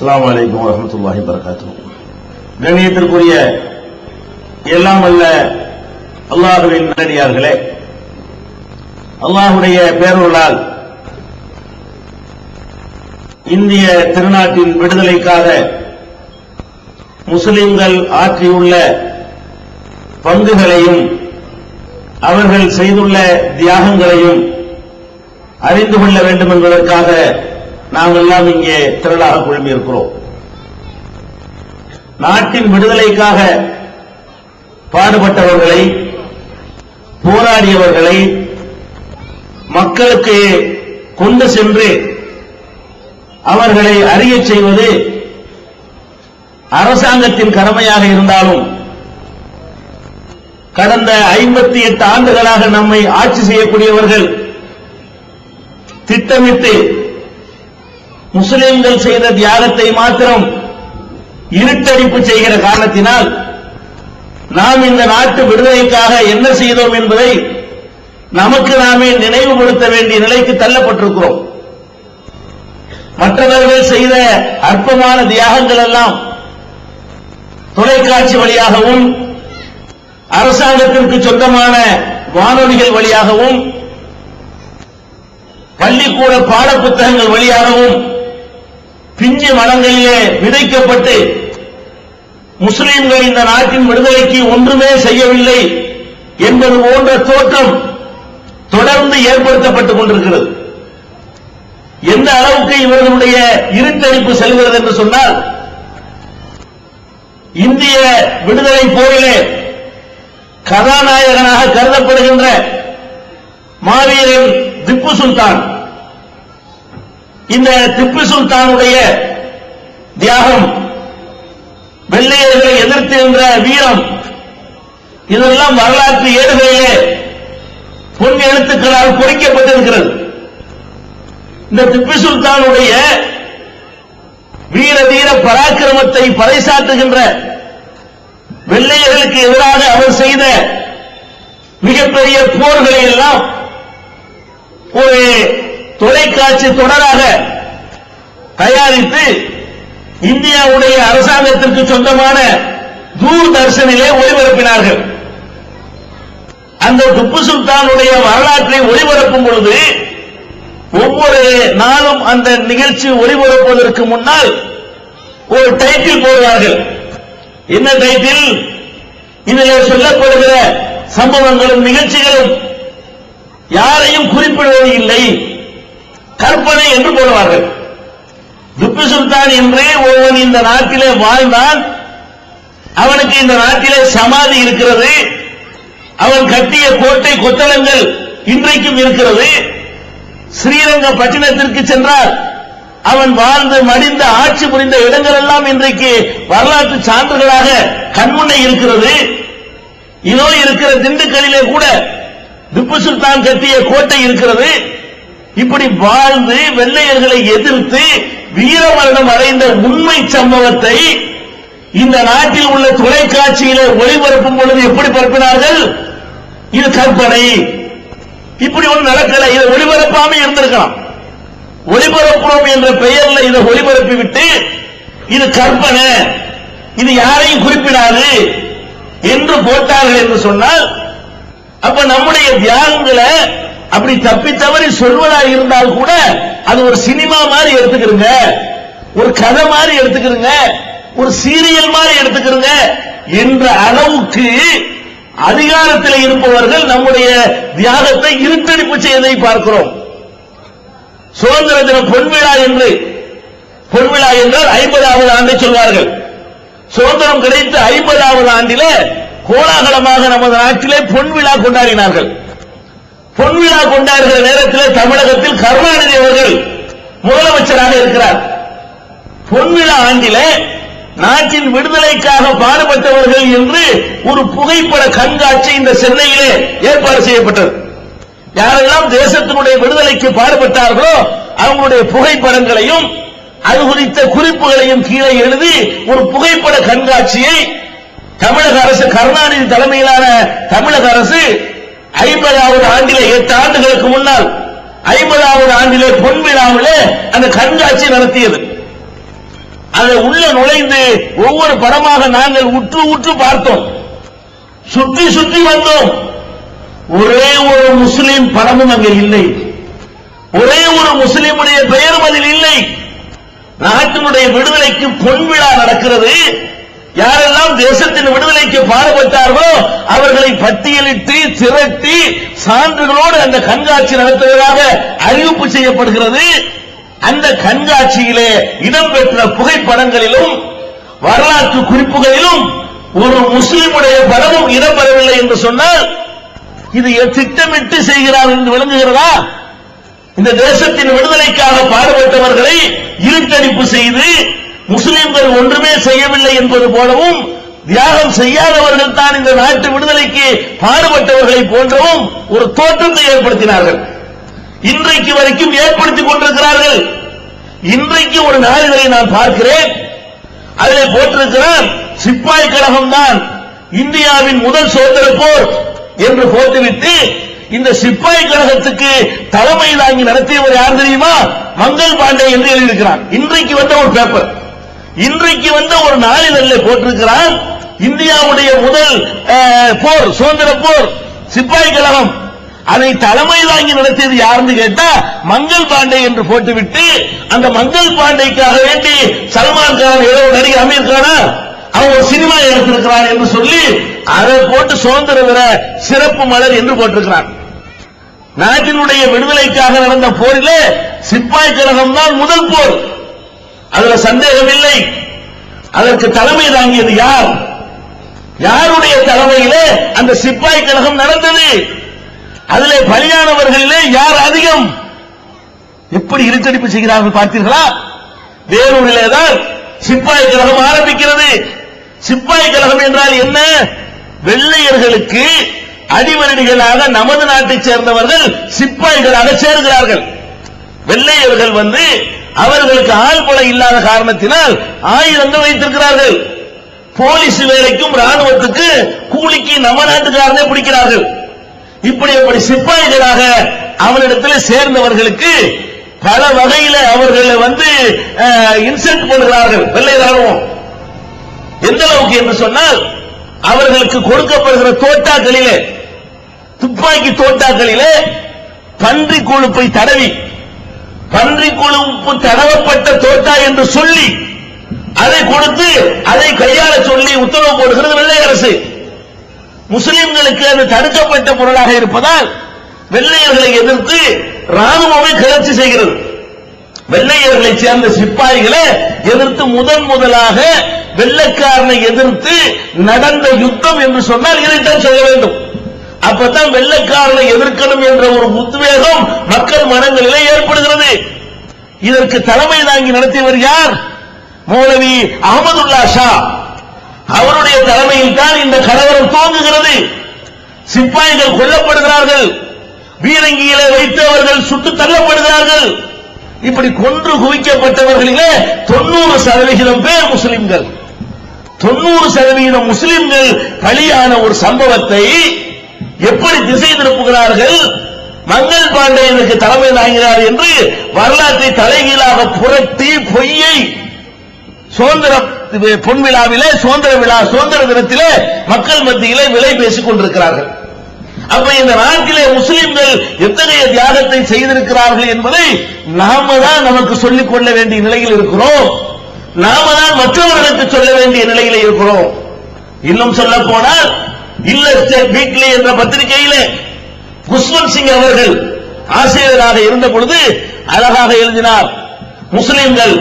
அஸ்ஸலாமு அலைக்கும் வரஹ்மத்துல்லாஹி வபரகாத்துஹு. கண்ணியத்திற்குரிய எல்லாம் அல்ல அல்லாஹ்வின் நல்லடியார்களே, அல்லாஹ்வுடைய பேரருளால் இந்திய திருநாட்டின் விடுதலைக்காக முஸ்லிம்கள் ஆற்றியுள்ள பங்குகளையும் அவர்கள் செய்துள்ள தியாகங்களையும் அறிந்து கொள்ள வேண்டும் என்பதற்காக நாம் எல்லாம் இங்கே திரளாக குழுமியிருக்கிறோம். நாட்டின் விடுதலைக்காக பாடுபட்டவர்களை, போராடியவர்களை மக்களுக்கு கொண்டு சென்று அவர்களை அறியச் செய்வது அரசாங்கத்தின் கடமையாக இருந்தாலும், கடந்த 58 ஆண்டுகளாக நம்மை ஆட்சி செய்யக்கூடியவர்கள் திட்டமிட்டு முஸ்லிம்கள் செய்த தியாகத்தை மாத்திரம் இருட்டடிப்பு செய்கிற காரணத்தினால் நாம் இந்த நாட்டு விடுதலைக்காக என்ன செய்தோம் என்பதை நமக்கு நாமே நினைவுபடுத்த வேண்டிய நிலைக்கு தள்ளப்பட்டிருக்கிறோம். மற்றவர்கள் செய்த அற்பமான தியாகங்கள் எல்லாம் தொலைக்காட்சி வழியாகவும் அரசாங்கத்திற்கு சொந்தமான வானொலிகள் வழியாகவும் பள்ளிக்கூட பாடப்புத்தகங்கள் வழியாகவும் பிஞ்சு மனங்களிலே விதைக்கப்பட்டு முஸ்லிம்கள் இந்த நாட்டின் விடுதலைக்கு ஒன்றுமே செய்யவில்லை என்பது போன்ற தோற்றம் தொடர்ந்து ஏற்படுத்தப்பட்டுக் கொண்டிருக்கிறது. எந்த அளவுக்கு இவர்களுடைய இருட்டடிப்பு செல்கிறது என்று சொன்னால், இந்திய விடுதலை போரிலே கதாநாயகனாக கருதப்படுகின்ற மாவீரன் திப்பு சுல்தான், இந்த திப்பு சுல்தானுடைய தியாகம், வெள்ளையர்களை எதிர்த்திருந்த வீரம், இதெல்லாம் வரலாற்று ஏடுகளிலே பொன் எழுத்துக்களால் பொறிக்கப்பட்டிருக்கிறது. இந்த திப்பு சுல்தானுடைய வீர தீர பராக்கிரமத்தை பறைசாற்றுகின்ற, வெள்ளையர்களுக்கு எதிராக அவர் செய்த மிகப்பெரிய போர்களை எல்லாம் ஒரு தொலைக்காட்சி தொடராக தயாரித்து இந்தியாவுடைய அரசாங்கத்திற்கு சொந்தமான தூர்தர்ஷனிலே ஒளிபரப்பினார்கள். அந்த திப்பு சுல்தானுடைய வரலாற்றை ஒளிபரப்பும் பொழுது ஒவ்வொரு நாளும் அந்த நிகழ்ச்சி ஒளிபரப்புவதற்கு முன்னால் ஒரு டைட்டில் போடுவார்கள். என்ன டைட்டில்? இதில் சொல்லப்படுகிற சம்பவங்களும் நிகழ்ச்சிகளும் யாரையும் குறிப்பிடுவது இல்லை, கற்பனை என்று போடுவார்கள். திப்பு சுல்தான் என்று ஒருவன் இந்த நாட்டிலே வாழ்ந்தான், அவனுக்கு இந்த நாட்டிலே சமாதி இருக்கிறது, அவன் கட்டிய கோட்டை கொத்தளங்கள் இன்றைக்கும் இருக்கிறது. ஸ்ரீரங்கப்பட்டினத்திற்கு சென்றால் அவன் வாழ்ந்து மடிந்த ஆட்சி புரிந்த இடங்கள் எல்லாம் இன்றைக்கு வரலாற்று சான்றுகளாக கண்முன்னே இருக்கிறது. இதோ இருக்கிற திண்டுக்கல்லிலே கூட திப்பு சுல்தான் கட்டிய கோட்டை இருக்கிறது. இப்படி வாழ்ந்து வெள்ளையர்களை எதிர்த்து வீரமரணம் அடைந்த உண்மை சம்பவத்தை இந்த நாட்டில் உள்ள தொலைக்காட்சியிலே ஒளிபரப்பும் பொழுது எப்படி பரப்பினார்கள்? இது கற்பனை, இப்படி ஒன்று நடக்கல, இதை ஒளிபரப்பாம இருந்திருக்கலாம். ஒளிபரப்புறோம் என்ற பெயரில் இதை ஒளிபரப்பி விட்டு இது கற்பனை, இது யாரையும் குறிப்பிடாது என்று போட்டார்கள் என்று சொன்னால், அப்ப நம்முடைய தியாகங்களை அப்படி தப்பி தவறி சொல்வதா இருந்தால் கூட அது ஒரு சினிமா மாதிரி எடுத்துக்கிறங்க, ஒரு கதை மாதிரி எடுத்துக்கிறங்க, ஒரு சீரியல் மாதிரி எடுத்துக்கிறங்க என்ற அளவுக்கு அதிகாரத்தில் இருப்பவர்கள் நம்முடைய தியாகத்தை இருட்டடிப்பு செய்வதை பார்க்கிறோம். சுதந்திர தின பொன்விழா என்று, பொன்விழா என்றால் 50வது ஆண்டை சொல்வார்கள். சுதந்திரம் கிடைத்த 50வது ஆண்டிலே கோலாகலமாக நமது நாட்டிலே பொன்விழா கொண்டாடினார்கள். பொன்விழா கொண்டாடுகிற நேரத்தில் தமிழகத்தில் கருணாநிதி அவர்கள் முதலமைச்சராக இருக்கிறார். பொன்விழா ஆண்டிலே நாட்டின் விடுதலைக்காக பாடுபட்டவர்கள் என்று ஒரு புகைப்பட கண்காட்சி இந்த சென்னையிலே ஏற்பாடு செய்யப்பட்டது. யாரெல்லாம் தேசத்தினுடைய விடுதலைக்கு பாடுபட்டார்களோ அவங்களுடைய புகைப்படங்களையும் அது குறித்த குறிப்புகளையும் கீழே எழுதி ஒரு புகைப்பட கண்காட்சியை தமிழக அரசு, கருணாநிதி தலைமையிலான தமிழக அரசு 50வது ஆண்டிலே, 8 ஆண்டுகளுக்கு முன்னால் 50வது ஆண்டிலே பொன்விழாவிலே அந்த கண்காட்சி நடத்தியது. அதை உள்ள நுழைந்து ஒவ்வொரு படமாக நாங்கள் உற்று உற்று பார்த்தோம், சுற்றி சுற்றி வந்தோம். ஒரே ஒரு முஸ்லிம் படமும் அங்கே இல்லை, ஒரே ஒரு முஸ்லிமுடைய பெயரும் அதில் இல்லை. நாட்டினுடைய விடுதலைக்கு பொன் விழா நடக்கிறது. யாரெல்லாம் தேசத்தின் விடுதலைக்கு பாடுபட்டார்களோ அவர்களை பட்டியலிட்டு திரட்டி சான்றுகளோடு அந்த கண்காட்சி நடத்துவதாக அறிவிப்பு செய்யப்படுகிறது. அந்த கண்காட்சியிலே இடம்பெற்ற புகைப்படங்களிலும் வரலாற்று குறிப்புகளிலும் ஒரு முஸ்லிமுடைய படமும் இடம்பெறவில்லை என்று சொன்னால் இது திட்டமிட்டு செய்கிறார் என்று விளங்குகிறதா? இந்த தேசத்தின் விடுதலைக்காக பாடுபட்டவர்களை இருட்டடிப்பு செய்து முஸ்லிம்கள் ஒன்றுமே செய்யவில்லை என்பது போலவும், தியாகம் செய்யாதவர்கள் தான் இந்த நாட்டு விடுதலைக்கு பாடுபட்டவர்களை போன்றவும் ஒரு தோற்றத்தை ஏற்படுத்தினார்கள். இன்றைக்கு வரைக்கும் ஏற்படுத்திக் கொண்டிருக்கிறார்கள். இன்றைக்கு ஒரு நாளிதழை நான் பார்க்கிறேன், அதில் போட்டிருக்கிறார் சிப்பாய் கழகம் தான் இந்தியாவின் முதல் சுதந்திர போர் என்று போட்டுவிட்டு இந்த சிப்பாய் கழகத்துக்கு தலைமை தாங்கி நடத்தியவர் யார் தெரியுமா? மங்கள் பாண்டே என்று எழுதியிருக்கிறார். இன்றைக்கு வந்த ஒரு பேப்பர், இன்றைக்கு வந்த ஒரு நாளிதழில் போட்டிருக்கிறார் இந்தியாவுடைய முதல் போர் சுதந்திர போர் சிப்பாய் கழகம், அதை தலைமை தாங்கி நடத்தியது யாருன்னு கேட்டா மங்கள் பாண்டே என்று போட்டுவிட்டு அந்த மங்கள் பாண்டேக்காக வேண்டி சல்மான் கான் ஏதோ நடிகர் அமீர் கானா அவன் ஒரு சினிமா எடுத்திருக்கிறார் என்று சொல்லி அதை போட்டு சுதந்திர தின சிறப்பு மலர் என்று போட்டிருக்கிறார். நாட்டினுடைய விடுதலைக்காக நடந்த போரிலே சிப்பாய் கழகம் தான் முதல் போர், அதுல சந்தேகம் இல்லை. அதற்கு தலைமை தாங்கியது யார்? யாருடைய தலைமையிலே அந்த சிப்பாய் கழகம் நடந்தது? அதிலே பலியானவர்களிலே யார் அதிகம்? எப்படி இருட்டடிப்பு செய்கிறார்கள் பார்த்தீர்களா? வேலூரிலே தான் சிப்பாய் கழகம் ஆரம்பிக்கிறது. சிப்பாய் கழகம் என்றால் என்ன? வெள்ளையர்களுக்கு அடிவரடிகளாக நமது நாட்டைச் சேர்ந்தவர்கள் சிப்பாய்களாக சேர்கிறார்கள். வெள்ளையர்கள் வந்து அவர்களுக்கு ஆள்படை இல்லாத காரணத்தினால் ஆயுதங்கள் வைத்திருக்கிறார்கள். போலீஸ் வேலைக்கும் ராணுவத்துக்கு கூலிக்கு நம்ம நாட்டுக்காரனே பிடிக்கிறார்கள். இப்படி சிப்பாய்களாக அவனிடத்தில் சேர்ந்தவர்களுக்கு பல வகையில அவர்களை வந்து இன்சல்ட் பண்ணுகிறார்கள் வெள்ளை ராணுவம். எந்த அளவுக்கு என்று சொன்னால் அவர்களுக்கு கொடுக்கப்படுகிற தோட்டாக்களிலே, துப்பாக்கி தோட்டாக்களிலே பன்றி கொழுப்பை தடவி, பன்றி கொழுப்பு தடவப்பட்ட தோட்டா என்று சொல்லி அதை கொடுத்து அதை கையாள சொல்லி உத்தரவு போடுகிறது வெள்ளை அரசு. முஸ்லிம்களுக்கு அது தடுக்கப்பட்ட பொருளாக இருப்பதால் வெள்ளையர்களை எதிர்த்து ராணுவமே கிளர்ச்சி செய்கிறது. வெள்ளையர்களை சேர்ந்த சிப்பாய்களை எதிர்த்து முதலாக வெள்ளைக்காரனை எதிர்த்து நடந்த யுத்தம் என்று சொன்னால் இதைத்தான் சொல்ல வேண்டும். அப்பதான் வெள்ளைக்காரனை எதிர்க்கணும் என்ற ஒரு உத்வேகம் மக்கள் மனங்களிலே ஏற்படுகிறது. இதற்கு தலைமை தாங்கி நடத்தியவர் யார்? மௌலவி அஹமதுல்லா ஷா. அவருடைய தலைமையில் தான் இந்த கலவரம் துவங்குகிறது. சிப்பாய்கள் கொல்லப்படுகிறார்கள், பீரங்கியிலே வைத்து அவர்கள் சுட்டு தள்ளப்படுகிறார்கள். இப்படி கொன்று குவிக்கப்பட்டவர்களிலே 90% பேர் முஸ்லிம்கள். 90% முஸ்லிம்கள் பலியான ஒரு சம்பவத்தை எப்படி திசை திருப்புகிறார்கள்? மங்கள் பாண்டே இதற்கு தலைமை தாங்கிறார் என்று வரலாற்றை தலைகீழாக புரட்டி பொய்யை சுதந்திர பொன் விழாவிலே, சுதந்திர தினத்திலே மக்கள் மத்தியிலே விலை பேசிக் கொண்டிருக்கிறார்கள். அப்ப இந்த நாட்டிலே முஸ்லிம்கள் எத்தகைய தியாகத்தை செய்திருக்கிறார்கள் என்பதை நாம தான் நமக்கு சொல்லிக் கொள்ள வேண்டிய நிலையில் இருக்கிறோம். நாம தான் மற்றவர்களுக்கு சொல்ல வேண்டிய நிலையில் இருக்கிறோம். இன்னும் சொல்ல போனால் இல்லஸ்டேட் வீக்லி என்ற பத்திரிகையிலே குஷ்வந்த் சிங் அவர்கள் ஆசிரியராக இருந்த பொழுது அழகாக எழுதினார், முஸ்லிம்கள்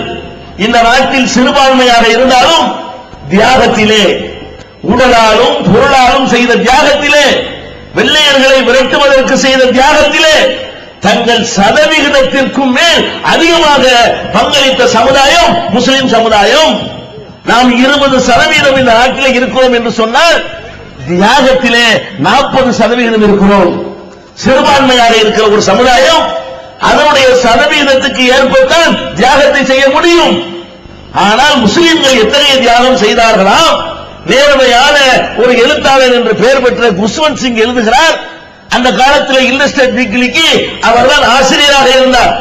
இந்த நாட்டில் சிறுபான்மையாக இருந்தாலும் தியாகத்திலே, உடலாலும் பொருளாலும் செய்த தியாகத்திலே, வெள்ளையர்களை விரட்டுவதற்கு செய்த தியாகத்திலே தங்கள் சதவிகிதத்திற்கும் மேல் அதிகமாக பங்களித்த சமுதாயம் முஸ்லிம் சமுதாயம். நாம் 20% இந்த நாட்டில் இருக்கிறோம் என்று சொன்னால் தியாகத்திலே 40% இருக்கிறோம். சிறுபான்மையாக இருக்கிற ஒரு சமுதாயம் அதனுடைய சதவீதத்துக்கு ஏற்பட்டால் தியாகத்தை செய்ய முடியும். ஆனால் முஸ்லிம்கள் எத்தகைய தியாகம் செய்தார்களாம்? நேர்மையான ஒரு எழுத்தாளர் என்று பெயர் பெற்ற குஷ்வந்த் சிங் எழுதுகிறார். அந்த காலத்தில் இல்லஸ்டேட் வீக்லிக்கு அவர்தான் ஆசிரியராக இருந்தார்.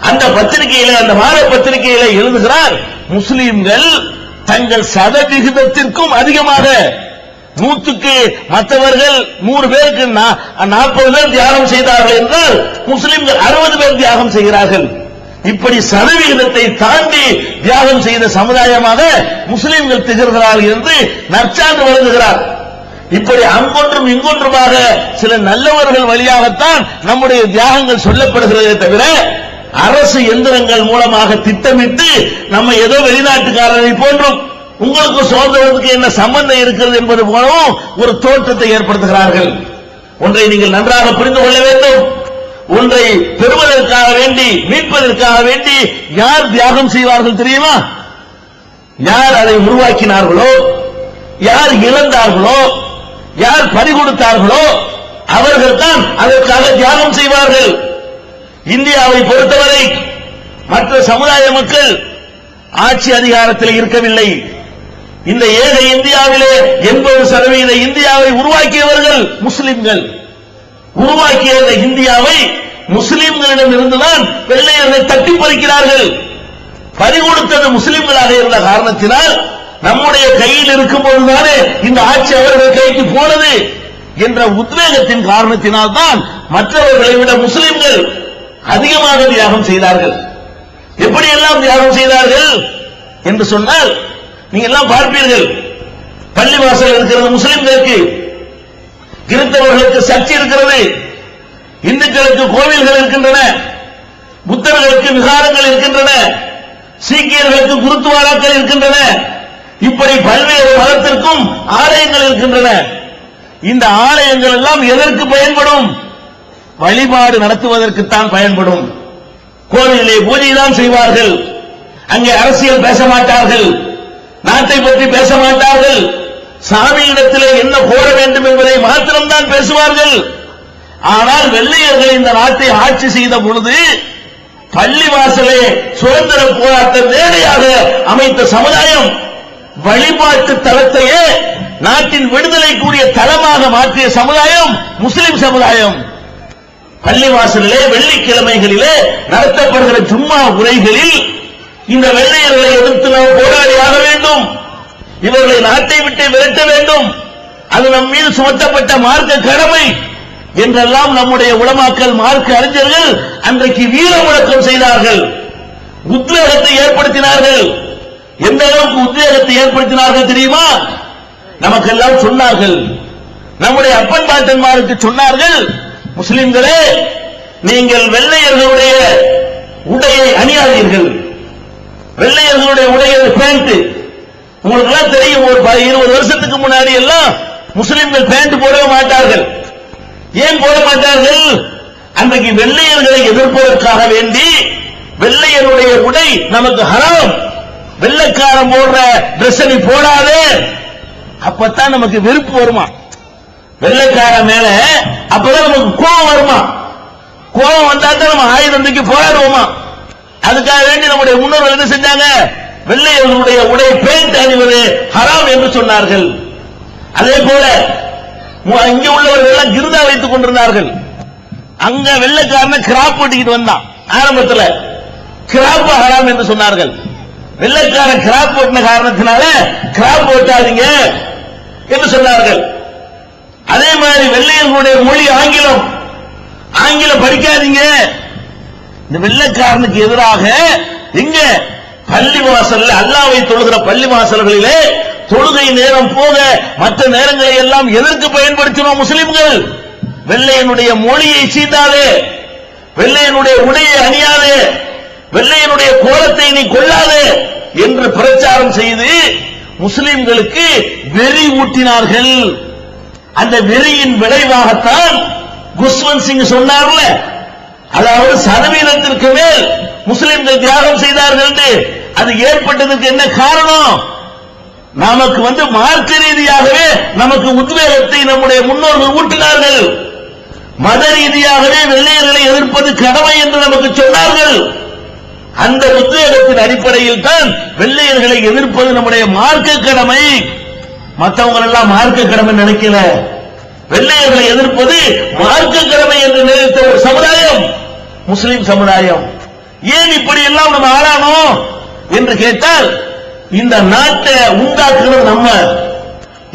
அந்த பத்திரிகையில, அந்த வார பத்திரிகையில எழுதுகிறார், முஸ்லிம்கள் தங்கள் சதவிகிதத்திற்கும் அதிகமாக 100க்கு மற்றவர்கள் 100 பேருக்கு 40 பேர் தியாகம் செய்தார்கள் என்றால் முஸ்லிம்கள் 60 பேர் தியாகம் செய்கிறார்கள். இப்படி சதவிகிதத்தை தாண்டி தியாகம் செய்த சமுதாயமாக முஸ்லிம்கள் திகழ்கிறார்கள் என்று நற்சான்று வழங்குகிறார். இப்படி அங்கொன்றும் இங்கொன்றுமாக சில நல்லவர்கள் வழியாகத்தான் நம்முடைய தியாகங்கள் சொல்லப்படுகிறதே தவிர அரசு எந்திரங்கள் மூலமாக திட்டமிட்டு நம்ம ஏதோ வெளிநாட்டுக்காரரை போன்றும் உங்களுக்கு சுதந்திரத்துக்கு என்ன சம்பந்தம் இருக்கிறது என்பது போலவும் ஒரு தோற்றத்தை ஏற்படுத்துகிறார்கள். ஒன்றை நீங்கள் நன்றாக புரிந்து கொள்ள வேண்டும். ஒன்றை பெறுவதற்காக வேண்டி மீட்பதற்காக வேண்டி யார் தியாகம் செய்வார்கள் தெரியுமா? யார் அதை உருவாக்கினார்களோ, யார் இழந்தார்களோ, யார் பறிகொடுத்தார்களோ அவர்கள் தான் அதற்காக தியாகம் செய்வார்கள். இந்தியாவை பொறுத்தவரை மற்ற சமுதாய மக்கள் ஆட்சி அதிகாரத்தில் இருக்கவில்லை. இந்த ஏழை இந்தியாவிலே 80% இந்தியாவை உருவாக்கியவர்கள் முஸ்லிம்கள். உருவாக்கிய இந்த இந்தியாவை முஸ்லிம்களிடம் இருந்துதான் வெள்ளையர்கள் தட்டி பறிக்கிறார்கள். பறிகொடுத்தது முஸ்லிம்களாக இருந்த காரணத்தினால் நம்முடைய கையில் இருக்கும் போதுதானே இந்த ஆட்சி அவர்கள் கைக்கு போனது என்ற உத்வேகத்தின் காரணத்தினால் தான் மற்றவர்களை விட முஸ்லிம்கள் அதிகமாக தியாகம் செய்தார்கள். எப்படியெல்லாம் தியாகம் செய்தார்கள் என்று சொன்னால் நீங்க எல்லாம் பார்ப்பீர்கள். பள்ளிவாசல் இருக்கிறது முஸ்லிம்களுக்கு, கிறிஸ்தவர்களுக்கு சர்ச்சை இருக்கிறது, இந்துக்களுக்கு கோவில்கள் இருக்கின்றன, புத்தர்களுக்கு விகாரங்கள் இருக்கின்றன, சீக்கியர்களுக்கு குருத்துவாராக்கள் இருக்கின்றன. இப்படி பல்வேறு மதத்திற்கும் ஆலயங்கள் இருக்கின்றன. இந்த ஆலயங்கள் எல்லாம் எதற்கு பயன்படும்? வழிபாடு நடத்துவதற்குத்தான் பயன்படும். கோவிலிலே பூஜை தான் செய்வார்கள். அங்கே அரசியல் பேச மாட்டார்கள், நாட்டை பற்றி பேச மாட்டார்கள். சாமியிடத்திலே என்ன கோர வேண்டும் என்பதை மாத்திரம்தான் பேசுவார்கள். ஆனால் வெள்ளையர்கள் இந்த நாட்டை ஆட்சி செய்த பொழுது பள்ளிவாசலே சுதந்திர போராட்ட மேடையாக அமைத்த சமுதாயம் வழிபாட்டு தளத்தையே நாட்டின் விடுதலைக்குரிய தளமாக மாற்றிய சமுதாயம் முஸ்லிம் சமுதாயம். பள்ளிவாசலிலே வெள்ளிக்கிழமைகளிலே நடத்தப்படுகிற ஜும்மா உரைகளில் இந்த வெள்ளையர்களை எதிர்த்து நாம் போராடியாக வேண்டும், இவர்களை நாட்டை விட்டு விரட்ட வேண்டும், அது நம் மீது சுமத்தப்பட்ட மார்க்க கடமை என்றெல்லாம் நம்முடைய உலமாக்கள் மார்க்க அறிஞர்கள் அன்றைக்கு வீர முழக்கம் செய்தார்கள், உத்வேகத்தை ஏற்படுத்தினார்கள். எந்த அளவுக்கு உத்வேகத்தை ஏற்படுத்தினார்கள் தெரியுமா? நமக்கெல்லாம் சொன்னார்கள், நம்முடைய அப்பன் பாட்டன்மாருக்கு சொன்னார்கள், முஸ்லிம்களே நீங்கள் வெள்ளையர்களுடைய உடையை அணியாதீர்கள். வெள்ளையர்களுடைய உடைய பேண்ட் உங்களுக்கு எல்லாம் தெரியும். ஒரு 20 வருஷத்துக்கு முன்னாடி எல்லாம் முஸ்லிம்கள் பேண்ட் போடவே மாட்டார்கள். ஏன் போட மாட்டார்கள்? அன்றைக்கு வெள்ளையர்களை எதிர்ப்பதற்காக வேண்டி வெள்ளையருடைய உடை நமக்கு ஹராம், வெள்ளைக்காரன் போடுற டிரெஸ் நீ போடாதே, அப்பத்தான் நமக்கு வெறுப்பு வருமா? வெள்ளைக்காரன் மேல அப்பதான் நமக்கு கோபம் வருமா? கோபம் வந்தா தான் நம்ம ஆயுதம் தூக்கி போராடுவோமா? அதுக்காக வேண்டி நம்முடைய முன்னோர்கள் என்ன செஞ்சாங்க? வெள்ளையர்களுடைய உடை பேண்ட் அணிவது ஹராம் என்று சொன்னார்கள். அதே போல இங்க உள்ளவர்கள் எல்லாம் கிருதா வைத்துக் கொண்டிருந்தார்கள். அங்க வெள்ளைக்காரன கிராப் போட்டுக்கிட்டு வந்தான். ஆரம்பத்தில் கிராப் ஹராம் என்று சொன்னார்கள். வெள்ளைக்காரன் கிராப் போட்டின காரணத்தினால கிராப் போட்டாதீங்க என்று சொன்னார்கள். அதே மாதிரி வெள்ளையர்களுடைய மொழி ஆங்கிலம், ஆங்கிலம் படிக்காதீங்க. இந்த வெள்ளைக்காரனுக்கு எதிராக இங்க பள்ளிவாசல்ல அல்லாஹ்வை தொழுகிற பள்ளிவாசல்களிலே தொழுகை நேரம் போக மற்ற நேரங்களை எல்லாம் எதற்கு பயன்படுத்தினோம் முஸ்லிம்கள்? வெள்ளையனுடைய மொழியை சீண்டாதே, வெள்ளையனுடைய உடையை அணியாதே, வெள்ளையனுடைய கோலத்தை நீ கொள்ளாதே என்று பிரச்சாரம் செய்து முஸ்லிம்களுக்கு வெறி ஊட்டினார்கள். அந்த வெறியின் விளைவாகத்தான் குஷ்வந்த் சிங் சொன்னார்ல, அதாவது சதவீதத்திற்கு மேல் முஸ்லிம்கள் தியாகம் செய்தார்கள் என்று. அது ஏற்பட்டதுக்கு என்ன காரணம்? நமக்கு மார்க்க ரீதியாகவே நமக்கு உத்வேகத்தை நம்முடைய முன்னோர்கள் ஊட்டினார்கள். மத ரீதியாகவே வெள்ளையர்களை எதிர்ப்பது கடமை என்று நமக்கு சொன்னார்கள். அந்த உத்வேகத்தின் அடிப்படையில் தான் வெள்ளையர்களை எதிர்ப்பது நம்முடைய மார்க்க கடமை. மற்றவங்க எல்லாம் மார்க்க கடமை நினைக்கல, வெள்ளையர்களை எதிர்ப்பது மார்க்க கடமை என்று நினைத்த ஒரு சமுதாயம் முஸ்லிம் சமுதாயம். ஏன் இப்படி எல்லாம் நம்ம ஆளானோம்? என்று கேட்டால் இந்த நாட்டை உண்டாக்குறது நம்ம.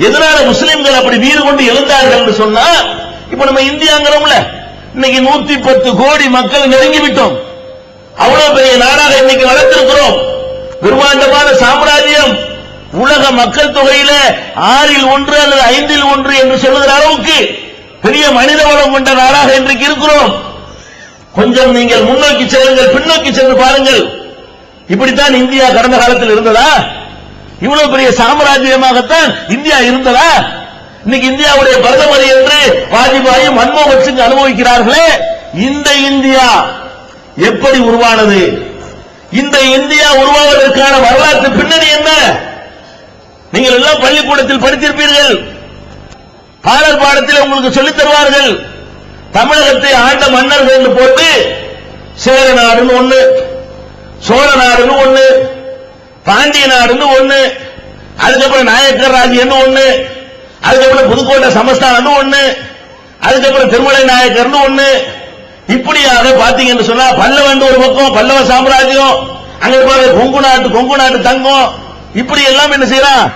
எதனால முஸ்லிம்கள் அப்படி வீறு கொண்டு எழுந்தார்கள் என்று சொன்னா, இப்ப நம்ம இந்தியாங்கிறோம்ல, இன்னைக்கு 110 கோடி மக்கள் நெருங்கி விட்டோம். அவ்வளவு பெரிய நாடாக இன்னைக்கு வளர்த்திருக்கிறோம். பிரம்மாண்டமான சாம்ராஜ்யம். உலக மக்கள் தொகையில 6இல் 1 அல்லது 5இல் 1 என்று சொல்லுகிற அளவுக்கு பெரிய மனித வளம் கொண்ட நாடாக இன்றைக்கு இருக்கிறோம். கொஞ்சம் நீங்கள் முன்னோக்கி செல்லுங்கள், பின்னோக்கி சென்று பாருங்கள். இப்படித்தான் இந்தியா கடந்த காலத்தில் இருந்ததா? இவ்வளவு பெரிய சாம்ராஜ்யமாகத்தான் இந்தியா இருந்ததா? இன்னைக்கு இந்தியாவுடைய பிரதமர் என்று வாஜ்பாய், மன்மோகன் சிங் அனுபவிக்கிறார்களே, இந்த இந்தியா எப்படி உருவானது? இந்த இந்தியா உருவாவதற்கான வரலாற்று பின்னணி என்ன? நீங்கள் எல்லாம் பள்ளிக்கூடத்தில் படித்திருப்பீர்கள். பாடல் பாடத்தில் உங்களுக்கு சொல்லித் தருவார்கள். தமிழகத்தை ஆண்ட மன்னர்கள் என்று போட்டு சேர நாடுன்னு ஒண்ணு, சோழ நாடுன்னு ஒண்ணு, பாண்டிய நாடுன்னு ஒண்ணு, அதுக்கப்புறம் நாயக்கர் ராஜ்யம்னு ஒண்ணு, அதுக்கப்புறம் புதுக்கோட்டை சமஸ்தானம் ஒண்ணு, அதுக்கப்புறம் திருமலை நாயக்கர்னு ஒண்ணு. இப்படியாக பாத்தீங்கன்னு சொன்னா பல்லவன் ஒரு பக்கம், பல்லவ சாம்ராஜ்யம், அங்க கொங்கு நாட்டு தங்கம், இப்படி எல்லாம் என்ன செய்யலாம்.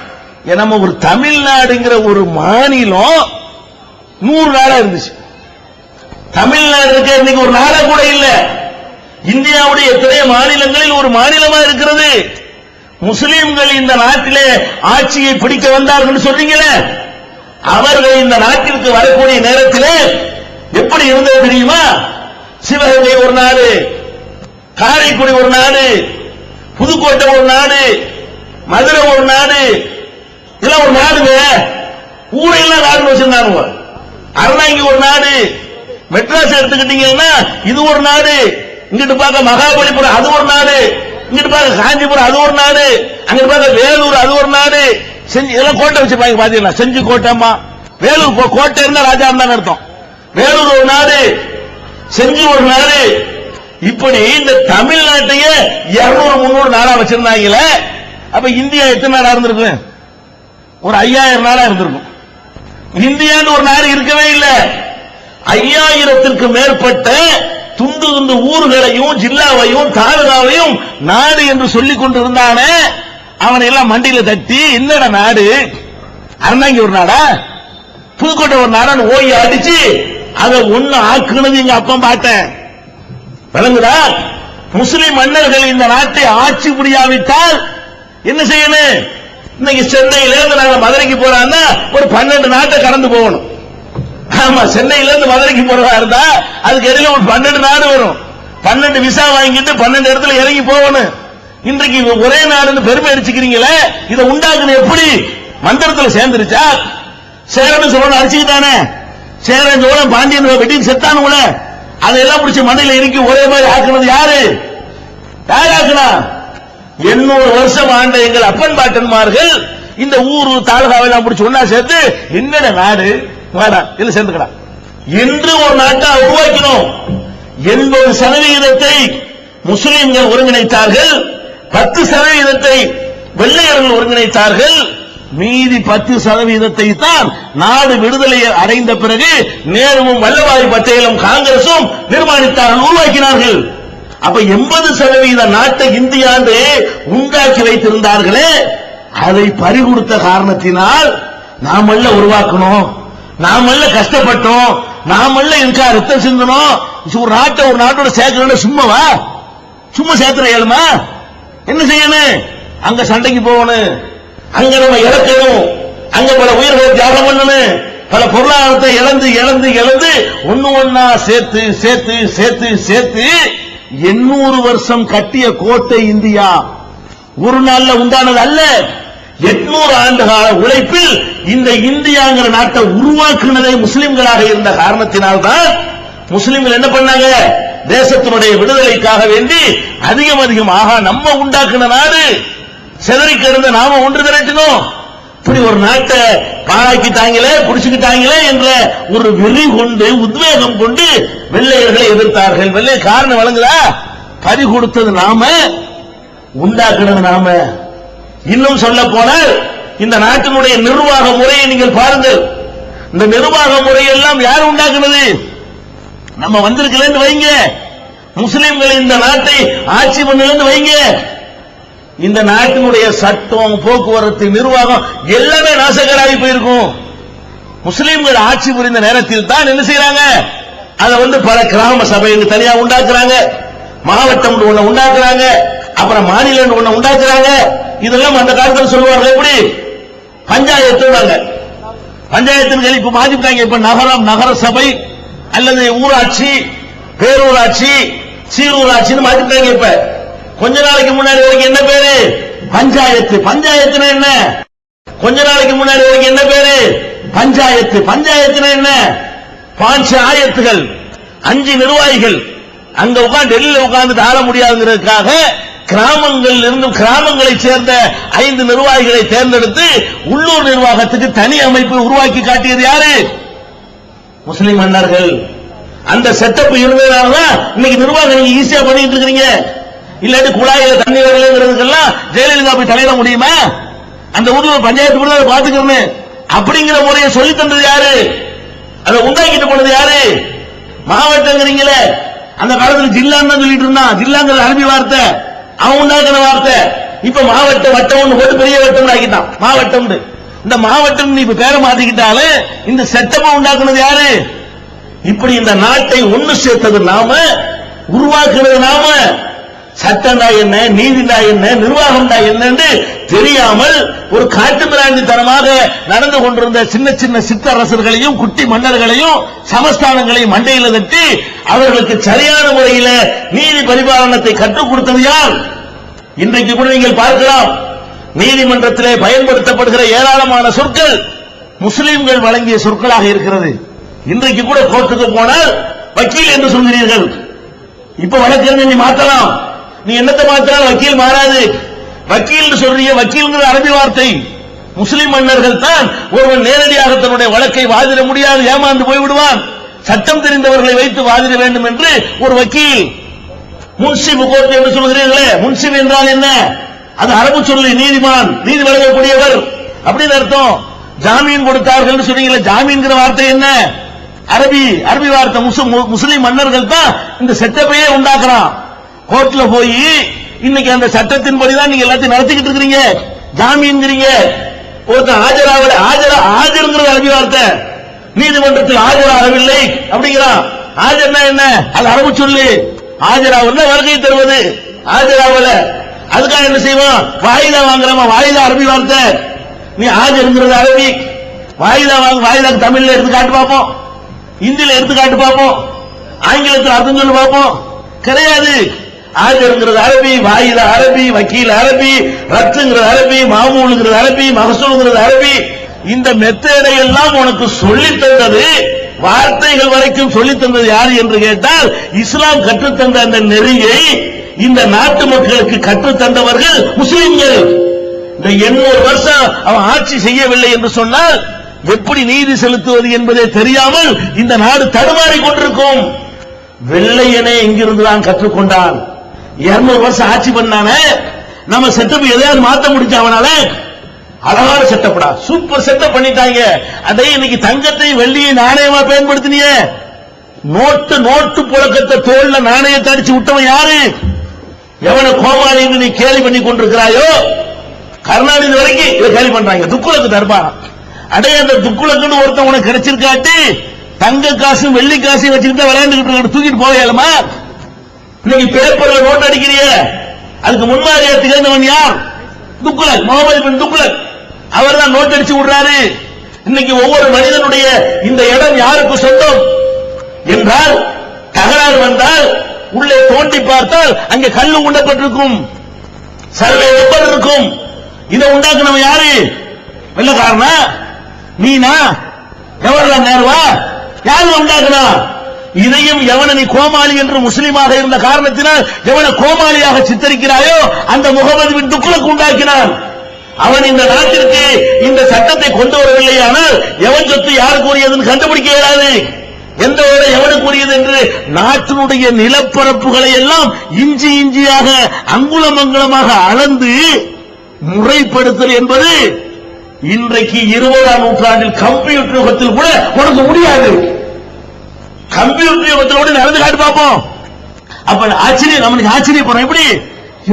நம்ம ஒரு தமிழ்நாடுங்கிற ஒரு மாநிலம் 100 நாடா இருந்துச்சு. தமிழ்நாடு இருக்க இன்னைக்கு ஒரு நாடா கூட இல்ல. இந்தியாவுடைய எத்தனை மாநிலங்களில் ஒரு மாநிலமா இருக்கிறது. முஸ்லிம்கள் இந்த நாட்டிலே ஆட்சியை பிடிக்க வந்தார்கள் சொல்றீங்களே, அவர்கள் இந்த நாட்டிற்கு வரக்கூடிய நேரத்திலே எப்படி இருந்தது தெரியுமா? சிவகங்கை ஒரு நாடு, காரைக்குடி ஒரு நாடு, புதுக்கோட்டை ஒரு நாடு, மதுரை ஒரு நாடு, இதெல்லாம் ஒரு நாடுங்க. ஊரெல்லாம் நாடு வச்சிருந்தாங்க. அருணாங்கி ஒரு நாடு, மெட்ராஸ் எடுத்துக்கிட்டீங்கன்னா இது ஒரு நாடு, இங்கிட்டு பார்க்க மகாபலிபுரம் அது ஒரு நாடு, இங்கிட்டு பார்க்க காஞ்சிபுரம் அது ஒரு நாடு, அங்கிட்டு பார்க்க வேலூர் அது ஒரு நாடு. செஞ்சு இதெல்லாம் கோட்டை வச்சு பாத்தீங்களா? செஞ்சு கோட்டைமா, வேலூர் கோட்டை இருந்தா ராஜா இருந்தான்னு அர்த்தம். வேலூர் ஒரு நாடு, செஞ்சு ஒரு நாடு. இப்படி இந்த தமிழ்நாட்டையே 200-300 நாடா வச்சிருந்தாங்களே. அப்ப இந்தியா எத்தனை நாடா இருந்திருக்கு? ஒரு 5000 நாடா இருந்திருக்கும். இந்தியான்னு ஒரு நாடு இருக்கவே இல்லை. 5000த்திற்கு மேற்பட்ட துண்டு துண்டு ஊர்களையும் ஜில்லாவையும் தாலுகாவையும் நாடு என்று சொல்லிக் கொண்டிருந்தானே, அவனை எல்லாம் மண்டியில தட்டி என்னடா நாடு, அருணாங்கி ஒரு நாடா, புதுக்கோட்டை ஒரு நாடான்னு ஓய் அடிச்சு அதை ஒண்ணு ஆக்குனது எங்க அப்பா பாட்டேன். விளங்குதா? முஸ்லிம் மன்னர்கள் இந்த நாட்டை ஆட்சி புரியாவிட்டால் என்ன செய்யணும்? இன்னைக்கு சென்னையில இருந்து நாங்க மதுரைக்கு போறான்னா ஒரு 12 நாட்டை கடந்து போகணும். ஆமா, சென்னையில இருந்து மதுரைக்கு போறதா இருந்தா அதுக்கு இடையில ஒரு 12 நாடு வரும். 12 விசா வாங்கிட்டு 12 இடத்துல இறங்கி போகணும். இன்றைக்கு ஒரே நாடுன்னு பெருமை அடிச்சுக்கிறீங்களே, இதை உண்டாக்குது எப்படி? மந்திரத்தில் சேர்ந்துருச்சா? சேரன் சோழன் அடிச்சுக்கிட்டானே, சேரன் சோழன் பாண்டியன் வெட்டி செத்தானுங்கள, அதெல்லாம் பிடிச்ச மண்ணில இறக்கி ஒரே மாதிரி ஆக்குனது யாரு? யார் ஆக்குனா? 800 வருஷம் ஆண்ட எங்கள் அப்பன் பாட்டன்மார்கள் இந்த ஊரு தாலுகாவெல்லாம் பிடிச்சி ஒன்னா சேர்த்து என்னோட நாடு வேணாம் இல்ல சேர்ந்துக்கடா என்று ஒரு நாட்டை உருவாக்கினோம். 80% முஸ்லிம்கள் ஒருங்கிணைத்தார்கள், 10% வெள்ளையர்கள் ஒருங்கிணைத்தார்கள், மீதி 10% தான் நாடு விடுதலை அடைந்த பிறகு நேருவும் வல்லபாய் பட்டேலும் காங்கிரசும் நிர்மாணித்தார்கள், உருவாக்கினார்கள். அப்ப 80% நாட்டை இந்தியாண்டு உண்டாக்கி வைத்திருந்தார்களே, அதை பறிகொடுத்த காரணத்தினால் நாமல்ல உருவாக்கணும், நாமல்ல கஷ்டப்பட்டோம், நாமல்ல இருக்கா ரத்தம் சிந்தனோம். ஒரு நாட்டை ஒரு நாட்டோட சேர்க்கணும் சும்மாவா? சும்மா சேர்த்துற இயலுமா? என்ன செய்யணும்? அங்க சண்டைக்கு போகணும், அங்க நம்ம இழக்கணும், அங்க பல உயிர்களை தியாகம் பண்ணணும், பல பொருளாதாரத்தை இழந்து இழந்து இழந்து ஒன்னா சேர்த்து சேர்த்து சேர்த்து சேர்த்து 800 வருஷம் கட்டிய கோட்டை இந்தியா ஒரு நாள்ல உண்டானது அல்ல. 800 ஆண்டு கால உழைப்பில் இந்த இந்தியாங்கிற நாட்டை உருவாக்குனதே முஸ்லிம்களாக இருந்த காரணத்தினால்தான் முஸ்லிம்கள் என்ன பண்ணாங்க? தேசத்தினுடைய விடுதலைக்காக வேண்டி அதிகமாக நம்ம உண்டாக்குன நாடு செதறி கிடந்த நாம ஒன்று திரட்டினோம். இப்படி ஒரு நாட்டை பாழாக்கிட்டாங்களே, புடிச்சுக்கிட்டாங்களே என்ற ஒரு வெறி கொண்டு உத்வேகம் கொண்டு வெள்ளையர்களை எதிர்த்தார்கள். வெள்ளை காரணம் வழங்குதா? பறி கொடுத்தது நாம, உண்டாக்குனது நாம. இன்னும் சொல்ல போனால் இந்த நாட்டினுடைய நிர்வாக முறையை நீங்கள் பாருங்கள். இந்த நிர்வாக முறையெல்லாம் யார் உண்டாக்குனது? நம்ம வந்திருக்கலன்னு வைங்க, முஸ்லிம்கள் இந்த நாட்டை ஆட்சி பண்ணலன்னு வைங்க, இந்த நாட்டினுடைய சட்டம், போக்குவரத்து, நிர்வாகம் எல்லாமே நாசகராகி போயிருக்கும். முஸ்லிம்கள் ஆட்சி புரிந்த நேரத்தில் தான் என்ன செய்யறாங்க, அதை பல கிராம சபைகள் தனியா உண்டாக்குறாங்க, மாவட்டம் ஒண்ணு உண்டாக்குறாங்க, அப்புறம் மாநிலம் ஒண்ணு உண்டாக்குறாங்க. இதெல்லாம் அந்த காலத்தில் சொல்லுவாங்க. எப்படி பஞ்சாயத்து, பஞ்சாயத்து இப்ப மாத்திட்டாங்க. இப்ப நகரம், நகர சபை அல்லது ஊராட்சி, பேரூராட்சி, சீரூராட்சின்னு மாத்திட்டாங்க. இப்ப கொஞ்ச நாளைக்கு முன்னாடி வரைக்கும் என்ன பேரு, பஞ்சாயத்து. பஞ்சாயத்துனா என்ன? கொஞ்ச நாளைக்கு முன்னாடி வரைக்கும் என்ன பேரு, பஞ்சாயத்து. பஞ்சாயத்துனா என்ன? 5 ஆயத்துகள், 5 நிர்வாகிகள் அங்க உட்கார்ந்து டெல்லியில உட்கார்ந்து ஆள முடியாதுங்கிறதுக்காக கிராமங்களில் இருந்து கிராமங்களை சேர்ந்த 5 நிர்வாகிகளை தேர்ந்தெடுத்து உள்ளூர் நிர்வாகத்துக்கு தனி அமைப்பு உருவாக்கி காட்டியது யாரு? முஸ்லிம் மன்னர்கள். அந்த செட்டப் இருந்ததுனாலதான் இன்னைக்கு நிர்வாகம் நீங்க ஈஸியா பண்ணிட்டு இருக்கீங்க. இல்லாட்டி குழாயில தண்ணி வரலங்கிறதுக்கெல்லாம் ஜெயலலிதா போய் தலையிட முடியுமா? அந்த ஊர்ல பஞ்சாயத்து கூட பாத்துக்கிறேன் அப்படிங்கிற முறையை சொல்லி தந்தது யாரு? அதை உண்டாக்கிட்டு போனது யாரு? மாவட்டங்கிறீங்களே, அந்த காலத்துல ஜில்லான்னு தான் சொல்லிட்டு இருந்தான். ஜில்லாங்கிறது அரபி வார்த்தை, அவன் உண்டாக்குற வார்த்தை. இப்ப மாவட்டம், வட்டம் போட்டு பெரிய வட்டம் ஆக்கிட்டான். மாவட்டம், இந்த மாவட்டம் நீ இப்ப பேரை மாத்திக்கிட்டாலே இந்த செட்டப்பை உண்டாக்குனது யாரு? இப்படி இந்த நாட்டை ஒண்ணு சேர்த்தது நாம, உருவாக்குறது நாம. சட்டம்டா என்ன, நீதிண்டா என்ன, நிர்வாகம்டா என்னன்னு தெரியாமல் ஒரு காட்டுமிராண்டித்தனமாக நடந்து கொண்டிருந்த சின்ன சின்ன சிற்றரசர்களையும் குட்டி மன்னர்களையும் சமஸ்தானங்களையும் மண்டையில தட்டி அவர்களுக்கு சரியான முறையில நீதி பரிபாலனத்தை கற்றுக் கொடுத்தது யார்? இன்றைக்கு கூட நீங்கள் பார்க்கலாம், நீதிமன்றத்திலே பயன்படுத்தப்படுகிற ஏராளமான சொற்கள் முஸ்லிம்கள் வழங்கிய சொற்களாக இருக்கிறது. இன்றைக்கு கூட கோர்ட்டுக்கு போனால் வக்கீல் என்று சொல்கிறீர்கள். இப்ப வழக்கறிஞர் நீ மாத்தலாம், நீ என்னத்தை மாத்தினால் வக்கீல் மாறாது. வக்கீல் சொல்றீங்க, வக்கீல்ங்கிற அரபி வார்த்தை. முஸ்லிம் மன்னர்கள் தான் ஒருவன் நேரடியாக தன்னுடைய வழக்கை வாதிட முடியாது, ஏமாந்து போய்விடுவான். சட்டம் தெரிந்தவர்களை வைத்து வாதிட வேண்டும் என்று ஒரு வக்கீல். முன்சிப் கோர்ட் என்று சொல்கிறீர்களே, முன்சிப் என்றால் என்ன? அது அரபு சொல்லி நீதிமான், நீதி வழங்கக்கூடியவர் அப்படின்னு அர்த்தம். ஜாமீன் கொடுத்தார்கள் சொன்னீங்களே, ஜாமீன்கிற வார்த்தை என்ன? அரபி வார்த்தை. முஸ்லிம் மன்னர்கள் தான் இந்த செட்டப்பையே உண்டாக்குறான். கோர்ட்ல போய் இன்னைக்கு அந்த சட்டத்தின்படிதான் நீங்க எல்லாத்தையும் நடத்திக்கிட்டு இருக்கிறீங்க. ஜாமீன்ங்கிறீங்க, ஒருத்தன் ஆஜருங்கிறது அரபி வார்த்தை. நீதிமன்றத்தில் ஆஜராகவில்லை அப்படிங்கிறான். ஆஜர்னா என்ன? அது அரபு சொல்லி. ஆஜராவல்ல வருகை தருவது, ஆஜராவல. அதுக்காக என்ன செய்வோம்? வாயிதா வாங்குறோமா? வாயிதா அரபி வார்த்தை. நீ ஆஜருங்கிறது அரபி. வாயிதா வாங்க, வாயிதாக்கு தமிழ்ல எடுத்து காட்டு பார்ப்போம், இந்தியில எடுத்து காட்டு பார்ப்போம், ஆங்கிலத்தில் அர்த்தம் சொல்லி பார்ப்போம். கிடையாது. ஆஜருங்கிறது அரபி, வாயிதா அரபி, வக்கீல் அரபி, ரத்துங்கிறது அரபி, மாமூலுங்கிறது அரபி, மகசூலுங்கிறது அரபி. இந்த மெத்தேடை எல்லாம் உனக்கு சொல்லித் தந்தது, வார்த்தைகள் வரைக்கும் சொல்லித் தந்தது யாரு என்று கேட்டால், இஸ்லாம் கற்றுத்தந்த அந்த நெறியை இந்த நாட்டு மக்களுக்கு கற்றுத்தந்தவர்கள் முஸ்லிம்கள். இந்த 800 வருஷம் அவன் ஆட்சி செய்யவில்லை என்று சொன்னால் எப்படி நீதி செலுத்துவது என்பதே தெரியாமல் இந்த நாடு தடுமாறிக் கொண்டிருக்கும். வெள்ளையனே எங்கிருந்துதான் கற்றுக்கொண்டான். 200 வருஷம் ஆட்சி பண்ணானே, நம்ம செட்டப் எதையாவது மாத்த முடிஞ்ச அவனால? அழகான செட்டப்படா, சூப்பர் செட்டப் பண்ணிட்டாங்க. அதை இன்னைக்கு தங்கத்தையும் வெள்ளியை நாணயமா பயன்படுத்தினிய, நோட்டு புழக்கத்தை தோல்ல நாணயத்தை அடிச்சு விட்டவன் யாரு? எவனை கோமாளி நீ கேலி பண்ணி கொண்டிருக்கிறாயோ, கருணாநிதி வரைக்கும் இதை கேலி பண்றாங்க. துக்குலக்கு தர்பாரம் அடைய, அந்த துக்குலக்குன்னு ஒருத்தன் உனக்கு கிடைச்சிருக்காட்டி தங்க காசும் வெள்ளி காசையும் வச்சுக்கிட்டு விளையாண்டுகிட்டு தூக்கிட்டு போகலாமா? இன்னைக்கு பேப்பர்ல நோட் அடிக்கிறிய, அதுக்கு முன்மாதிரியா திகழ்ந்தவன் யார்? துக்குலக், முகமது பின் துக்குலக். அவர் தான் நோட் அடிச்சு விடுறாரு. இன்னைக்கு ஒவ்வொரு மனிதனுடைய இந்த இடம் யாருக்கு சொந்தம் என்றால், தகராறு வந்தால் உள்ளே தோண்டி பார்த்தால் அங்கே கல்லு உண்டப்பட்டிருக்கும், சர்வே நம்பர் இருக்கும். இதை உண்டாக்குனவன் யாரு? வெள்ளக்காரனா? நீனா? ஜவஹர்லால் நேருவா? யாரு உண்டாக்குனா? இதையும் எவன நீ கோமாளி என்று முஸ்லீமாக இருந்த காரணத்தினால் எவன கோமாளியாக சித்தரிக்கிறாயோ அந்த முகமது பின் துக்குலக் உண்டாக்கினான். அவன் இந்த நாட்டிற்கு இந்த சட்டத்தை கொண்டு வரவில்லை, ஆனால் எவன் சொத்து யாருக்குரியதுன்னு கண்டுபிடிக்க இயலாது, எந்த ஒரு எவனுக்குரியது என்று நாட்டினுடைய நிலப்பரப்புகளை எல்லாம் இஞ்சி இஞ்சியாக அங்குலம் அங்குலமாக அளந்து முறைப்படுத்தல் என்பது இன்றைக்கு 20ஆம் நூற்றாண்டில் கம்ப்யூட்டர் யுகத்தில் கூட உனக்கு முடியாது. கம்ப்யூட்டர் யுகத்தில் கூட நடந்து காட்டு பார்ப்போம். அப்ப ஆச்சரியம், நம்மளுக்கு ஆச்சரியப்படுறோம். எப்படி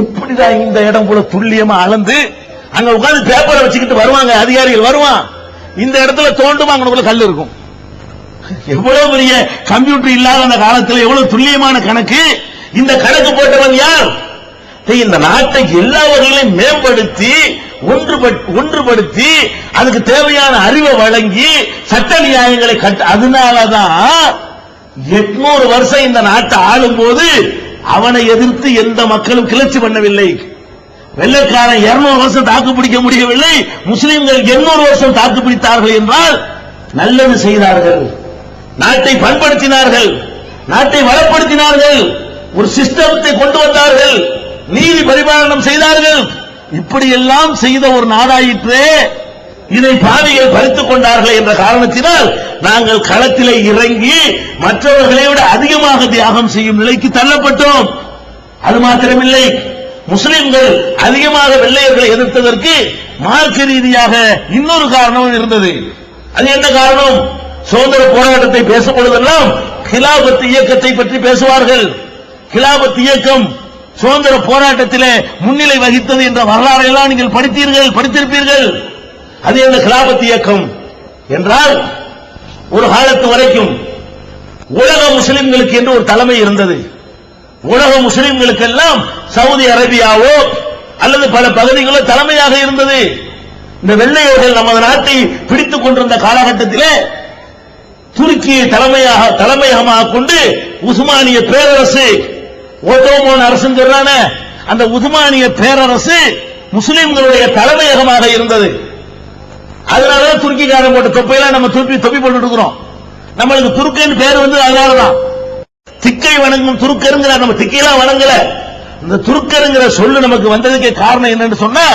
எப்படிதான் இந்த இடம் போல துல்லியமா அளந்து அங்க உட்கார்ந்து பேப்பரை வச்சுக்கிட்டு வருவாங்க அதிகாரிகள், வருவான் இந்த இடத்துல தோண்டும் அங்க கல் இருக்கும். எவ்வளவு பெரிய கம்ப்யூட்டர் இல்லாத அந்த காலத்தில் எவ்வளவு துல்லியமான கணக்கு. இந்த கணக்கு போட்டவன் யார்? இந்த நாட்டை எல்லா வகையிலும் மேம்படுத்தி ஒன்றுபடுத்தி அதுக்கு தேவையான அறிவை வழங்கி சட்ட நியாயங்களை அதனாலதான் 800 வருஷம் இந்த நாட்டை ஆளும் போது அவனை எதிர்த்து எந்த மக்களும் கிளர்ச்சி பண்ணவில்லை. வெள்ளைக்காரன் 200 வருஷம் தாக்கு பிடிக்க முடியவில்லை, முஸ்லிம்கள் 800 வருஷம் தாக்கு பிடித்தார்கள் என்றால் நல்லது செய்தார்கள், நாட்டை பண்படுத்தினார்கள், நாட்டை வளப்படுத்தினார்கள், ஒரு சிஸ்டத்தை கொண்டு வந்தார்கள், நீதி பரிபாலனம் செய்தார்கள். இப்படியெல்லாம் செய்த ஒரு நாடாயிற்றே, இதை பாவிகள் பறித்துக் கொண்டார்கள் என்ற காரணத்தினால் நாங்கள் களத்திலே இறங்கி மற்றவர்களை விட அதிகமாக தியாகம் செய்யும் நிலைக்கு தள்ளப்பட்டோம். அது மாத்திரமில்லை, முஸ்லிம்கள் அதிகமாக வெள்ளையர்களை எதிர்த்ததற்கு மார்க்க ரீதியாக இன்னொரு காரணமும் இருந்தது. அது என்ன காரணம்? சுதந்திர போராட்டத்தை பேசும் பொழுதெல்லாம் கிலாபத் இயக்கத்தை பற்றி பேசுவார்கள். கிலாபத் இயக்கம் சுதந்திர போராட்டத்திலே முன்னிலை வகித்தது என்ற வரலாறை எல்லாம் நீங்கள் படித்திருப்பீர்கள். அது என்ன கிலாபத் இயக்கம் என்றால், ஒரு காலத்து வரைக்கும் உலக முஸ்லிம்களுக்கு என்று ஒரு தலைமை இருந்தது. உலக முஸ்லிம்களுக்கெல்லாம் சவுதி அரேபியாவோ அல்லது பல பகுதிகளோ தலைமையாக இருந்தது. இந்த வெள்ளையர்கள் நமது நாட்டை பிடித்துக் கொண்டிருந்த காலகட்டத்திலே துருக்கியை தலைமையகமாக கொண்டு உஸ்மானிய பேரரசு, ஓட்டோமன் அரசு சொல்றான அந்த உஸ்மானிய பேரரசு முஸ்லிம்களுடைய தலைமையகமாக இருந்தது. அதனால துருக்கிக்காரன் போட்ட தொப்பையெல்லாம் நம்ம தொப்பி போட்டு இருக்கிறோம். நம்மளுக்கு துருக்கன்னு பேர் வந்து அதனாலதான். திக்கை வணங்கும் துருக்கருங்கிற, நம்ம திக்கையெல்லாம் வணங்கல. இந்த துருக்கருங்கிற சொல்லு நமக்கு வந்ததுக்கு காரணம் என்னன்னு சொன்னா,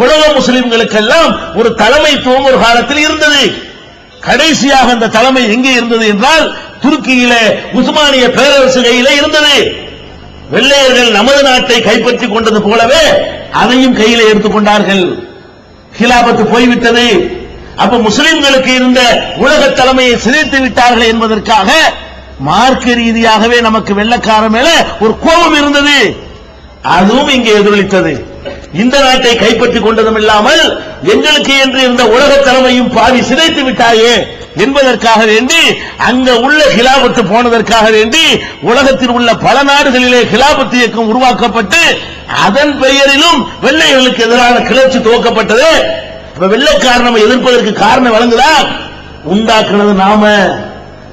உலக முஸ்லிம்களுக்கெல்லாம் ஒரு தலைமைத்துவம் ஒரு காலத்தில் இருந்தது. கடைசியாக அந்த தலைமை எங்கே இருந்தது என்றால் துருக்கியிலே உஸ்மானிய பேரரசு கையிலே இருந்தது. வெள்ளையர்கள் நமது நாட்டை கைப்பற்றிக் கொண்டது போலவே அதையும் கையிலே எடுத்துக்கொண்டார்கள். கிலாபத்து போய்விட்டது. அப்ப முஸ்லிம்களுக்கு இருந்த உலக தலைமையை சிதைத்து விட்டார்கள் என்பதற்காக மார்க்க ரீதியாகவே நமக்கு வெள்ளைக்கார மேல ஒரு கோபம் இருந்தது. அதுவும் இங்கே எதிரொலித்தது. இந்த நாட்டை கைப்பற்றிக் கொண்டதும் இல்லாமல் எங்களுக்கு என்று இருந்த உலக தலைமையும் பாதி சிதைத்து விட்டாயே என்பதற்காக வேண்டி, அங்க உள்ள கிலாபத்து போனதற்காக வேண்டி உலகத்தில் உள்ள பல நாடுகளிலே கிலாபத்து இயக்கம் உருவாக்கப்பட்டு அதன் பெயரிலும் வெள்ளையர்களுக்கு எதிரான கிளர்ச்சி துவக்கப்பட்டது. வெள்ளைக்காரனை எதிர்ப்பதற்கு காரணம் வழங்குதா? உண்டாக்குனது நாம,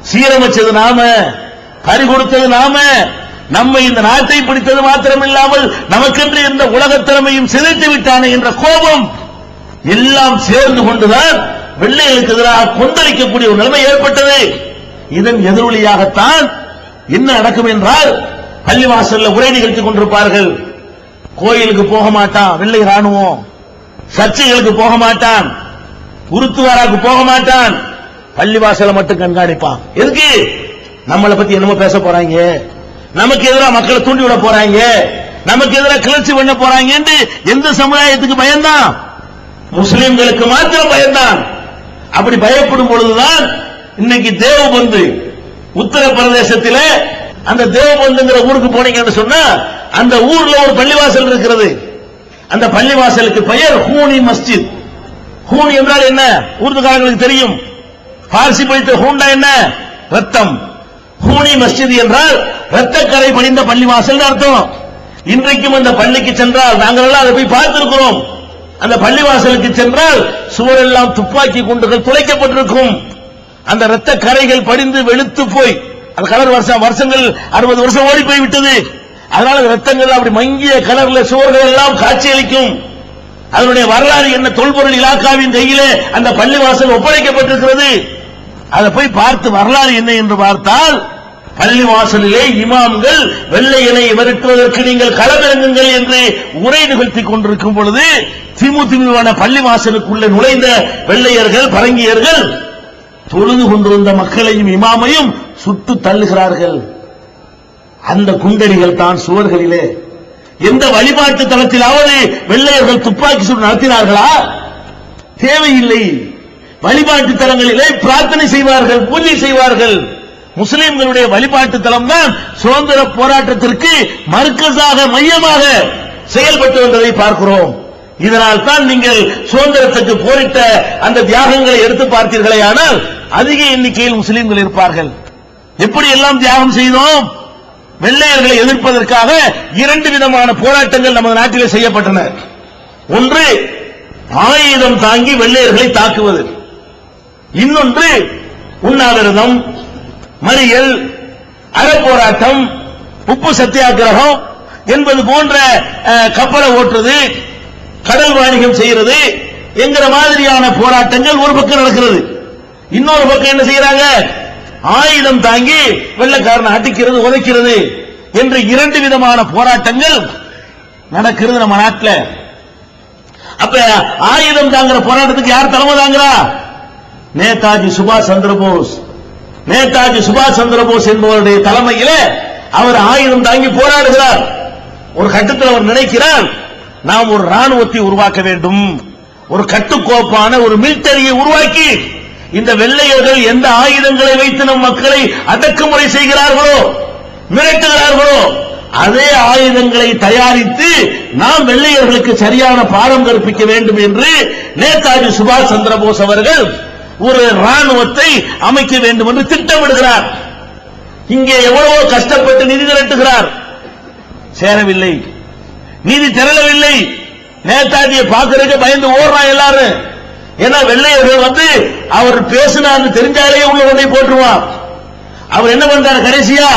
சீரமைச்சது நாம, பறி கொடுத்தது நாம, நம்ம இந்த நாட்டை பிடித்தது மாத்திரமில்லாமல் நமக்கென்று இருந்த உலக திறமையும் சிதைத்து விட்டானே என்ற கோபம் எல்லாம் சேர்ந்து கொண்டுதான் வெள்ளைகளுக்கு எதிராக கொந்தளிக்கக்கூடிய ஒரு நிலைமை ஏற்பட்டது. இதன் எதிரொலியாகத்தான் என்ன நடக்கும் என்றால், பள்ளிவாசல்ல உரை நிகழ்த்திக் கொண்டிருப்பார்கள். கோயிலுக்கு போக மாட்டான் வெள்ளை ராணுவம், சர்ச்சைகளுக்கு போக மாட்டான், குருத்துவாராக்கு போக மாட்டான், பள்ளிவாசல மட்டும் கண்காணிப்பான். எதுக்கு? நம்மளை பத்தி என்னமோ பேச போறாங்க, நமக்கு எதிராக மக்களை தூண்டி விட போறாங்க, நமக்கு எதிராக கிளர்ச்சி பண்ண போறாங்க என்று எந்த சமுதாயத்துக்கு பயந்தான்? முஸ்லிம்களுக்கு மாத்திரம் பயந்தான். அப்படி பயப்படும் பொழுதுதான் இன்னைக்கு தேவபந்து, உத்தரப்பிரதேசத்தில் அந்த தேவபந்துங்கிற ஊருக்கு போனீங்கன்னு சொன்னா அந்த ஊர்ல ஒரு பள்ளிவாசல் இருக்கிறது. அந்த பள்ளிவாசலுக்கு பெயர் ஹூனி மஸ்ஜித். ஹூனி என்றால் என்ன? ஊர்துக்காரங்களுக்கு தெரியும். பார்சி படித்த ஹூண்டா என்ன? ரத்தம். ஹூனி மஸ்ஜித் என்றால் ரத்தக்கரை படிந்த பள்ளிவாசல் அர்த்தம். இன்றைக்கும் அந்த பள்ளிக்கு சென்றால் நாங்கள் எல்லாம் அதை போய் பார்த்திருக்கிறோம். அந்த பள்ளிவாசலுக்கு சென்றால் சுவரெல்லாம் துப்பாக்கி குண்டுகள் துளைக்கப்பட்டிருக்கும். அந்த ரத்த கரைகள் படிந்து வெளுத்து போய் அந்த கலர் வருஷங்கள் 60 வருஷம் ஓடி போய் விட்டது. அதனால ரத்தங்கள் அப்படி மங்கிய கலர்ல சுவர்கள் எல்லாம் காட்சியளிக்கும். அதனுடைய வரலாறு என்ன? தொல்பொருள் இலாக்காவின் கையிலே அந்த பள்ளிவாசல் ஒப்படைக்கப்பட்டிருக்கிறது. அதை போய் பார்த்து வரலாறு என்ன என்று பார்த்தால், பள்ளிவாசலிலே இமாம்கள் வெள்ளையனை விரட்டுவதற்கு நீங்கள் களமிறங்குங்கள் என்று உரை நிகழ்த்திக் கொண்டிருக்கும் பொழுது திமுதிமுவான பள்ளிவாசலுக்குள்ளே நுழைந்த வெள்ளையர்கள், பரங்கியர்கள் தொழுது கொண்டிருந்த மக்களையும் இமாமையும் சுட்டு தள்ளுகிறார்கள். அந்த குண்டடிகள் தான் சுவர்களிலே. எந்த வழிபாட்டு தளத்திலாவது வெள்ளையர்கள் துப்பாக்கி சூடு நடத்தினார்களா? தேவையில்லை. வழிபாட்டு தலங்களிலே பிரார்த்தனை செய்வார்கள், பூஜை செய்வார்கள். முஸ்லிம்களுடைய வழிபாட்டு தலம் தான் சுதந்திர போராட்டத்திற்கு மர்க்கஸாக, மையமாக செயல்பட்டு வந்ததை பார்க்கிறோம். இதனால் தான் நீங்கள் சுதந்திரத்துக்கு போரிட்ட அந்த தியாகங்களை எடுத்து பார்த்தீர்களே, ஆனால் அதிக எண்ணிக்கையில் முஸ்லிம்கள் இருப்பார்கள். எப்படி எல்லாம் தியாகம் செய்தோம்? வெள்ளையர்களை எதிர்ப்பதற்காக 2 விதமான போராட்டங்கள் நமது நாட்டிலே செய்யப்பட்டன. ஒன்று ஆயுதம் தாங்கி வெள்ளையர்களை தாக்குவது, இன்னொன்று உண்ணாவிரதம், மறியல், அறப்போராட்டம், உப்பு சத்தியாகிரகம் என்பது போன்ற கப்பலை ஓட்டுறது, கடல் வாணிகம் செய்யறது என்கிற மாதிரியான போராட்டங்கள் ஒரு பக்கம் நடக்கிறது. இன்னொரு பக்கம் என்ன செய்யறாங்க? ஆயுதம் தாங்கி வெள்ளைக்காரனை அடிக்கிறது, உதைக்கிறது என்று 2 விதமான போராட்டங்கள் நடக்கிறது நம்ம நாட்டில். அப்ப ஆயுதம் தாங்குற போராட்டத்துக்கு யார் தலைமை தாங்குறா? நேதாஜி சுபாஷ் சந்திர போஸ். நேதாஜி சுபாஷ் சந்திர போஸ் என்பவருடைய தலைமையில் அவர் ஆயுதம் தாங்கி போராடுகிறார். ஒரு கட்டத்தில் அவர் நினைக்கிறார், நாம் ஒரு ராணுவத்தை உருவாக்க வேண்டும், ஒரு கட்டுக்கோப்பான ஒரு மிலிட்டரியை உருவாக்கி இந்த வெள்ளையர்கள் எந்த ஆயுதங்களை வைத்து நம் மக்களை அடக்குமுறை செய்கிறார்களோ, மிரட்டுகிறார்களோ, அதே ஆயுதங்களை தயாரித்து நாம் வெள்ளையர்களுக்கு சரியான பாடம் கற்பிக்க வேண்டும் என்று நேதாஜி சுபாஷ் சந்திர போஸ் அவர்கள் ஒரு ராணுவத்தை அமைக்க வேண்டும் என்று திட்டமிடுகிறார். இங்கே எவ்வளவோ கஷ்டப்பட்டு நிதி திரட்டுகிறார், சேரவில்லை, நிதி திரளவில்லை. நேதாஜியை பார்க்கறதுக்கு பயந்து ஓடுறான் எல்லாரும். ஏன்னா வெள்ளையர்கள் அவர் பேசினான்னு தெரிஞ்சாலே உள்ள கொண்டே போட்டுருவான். அவர் என்ன பண்றார்? கடைசியா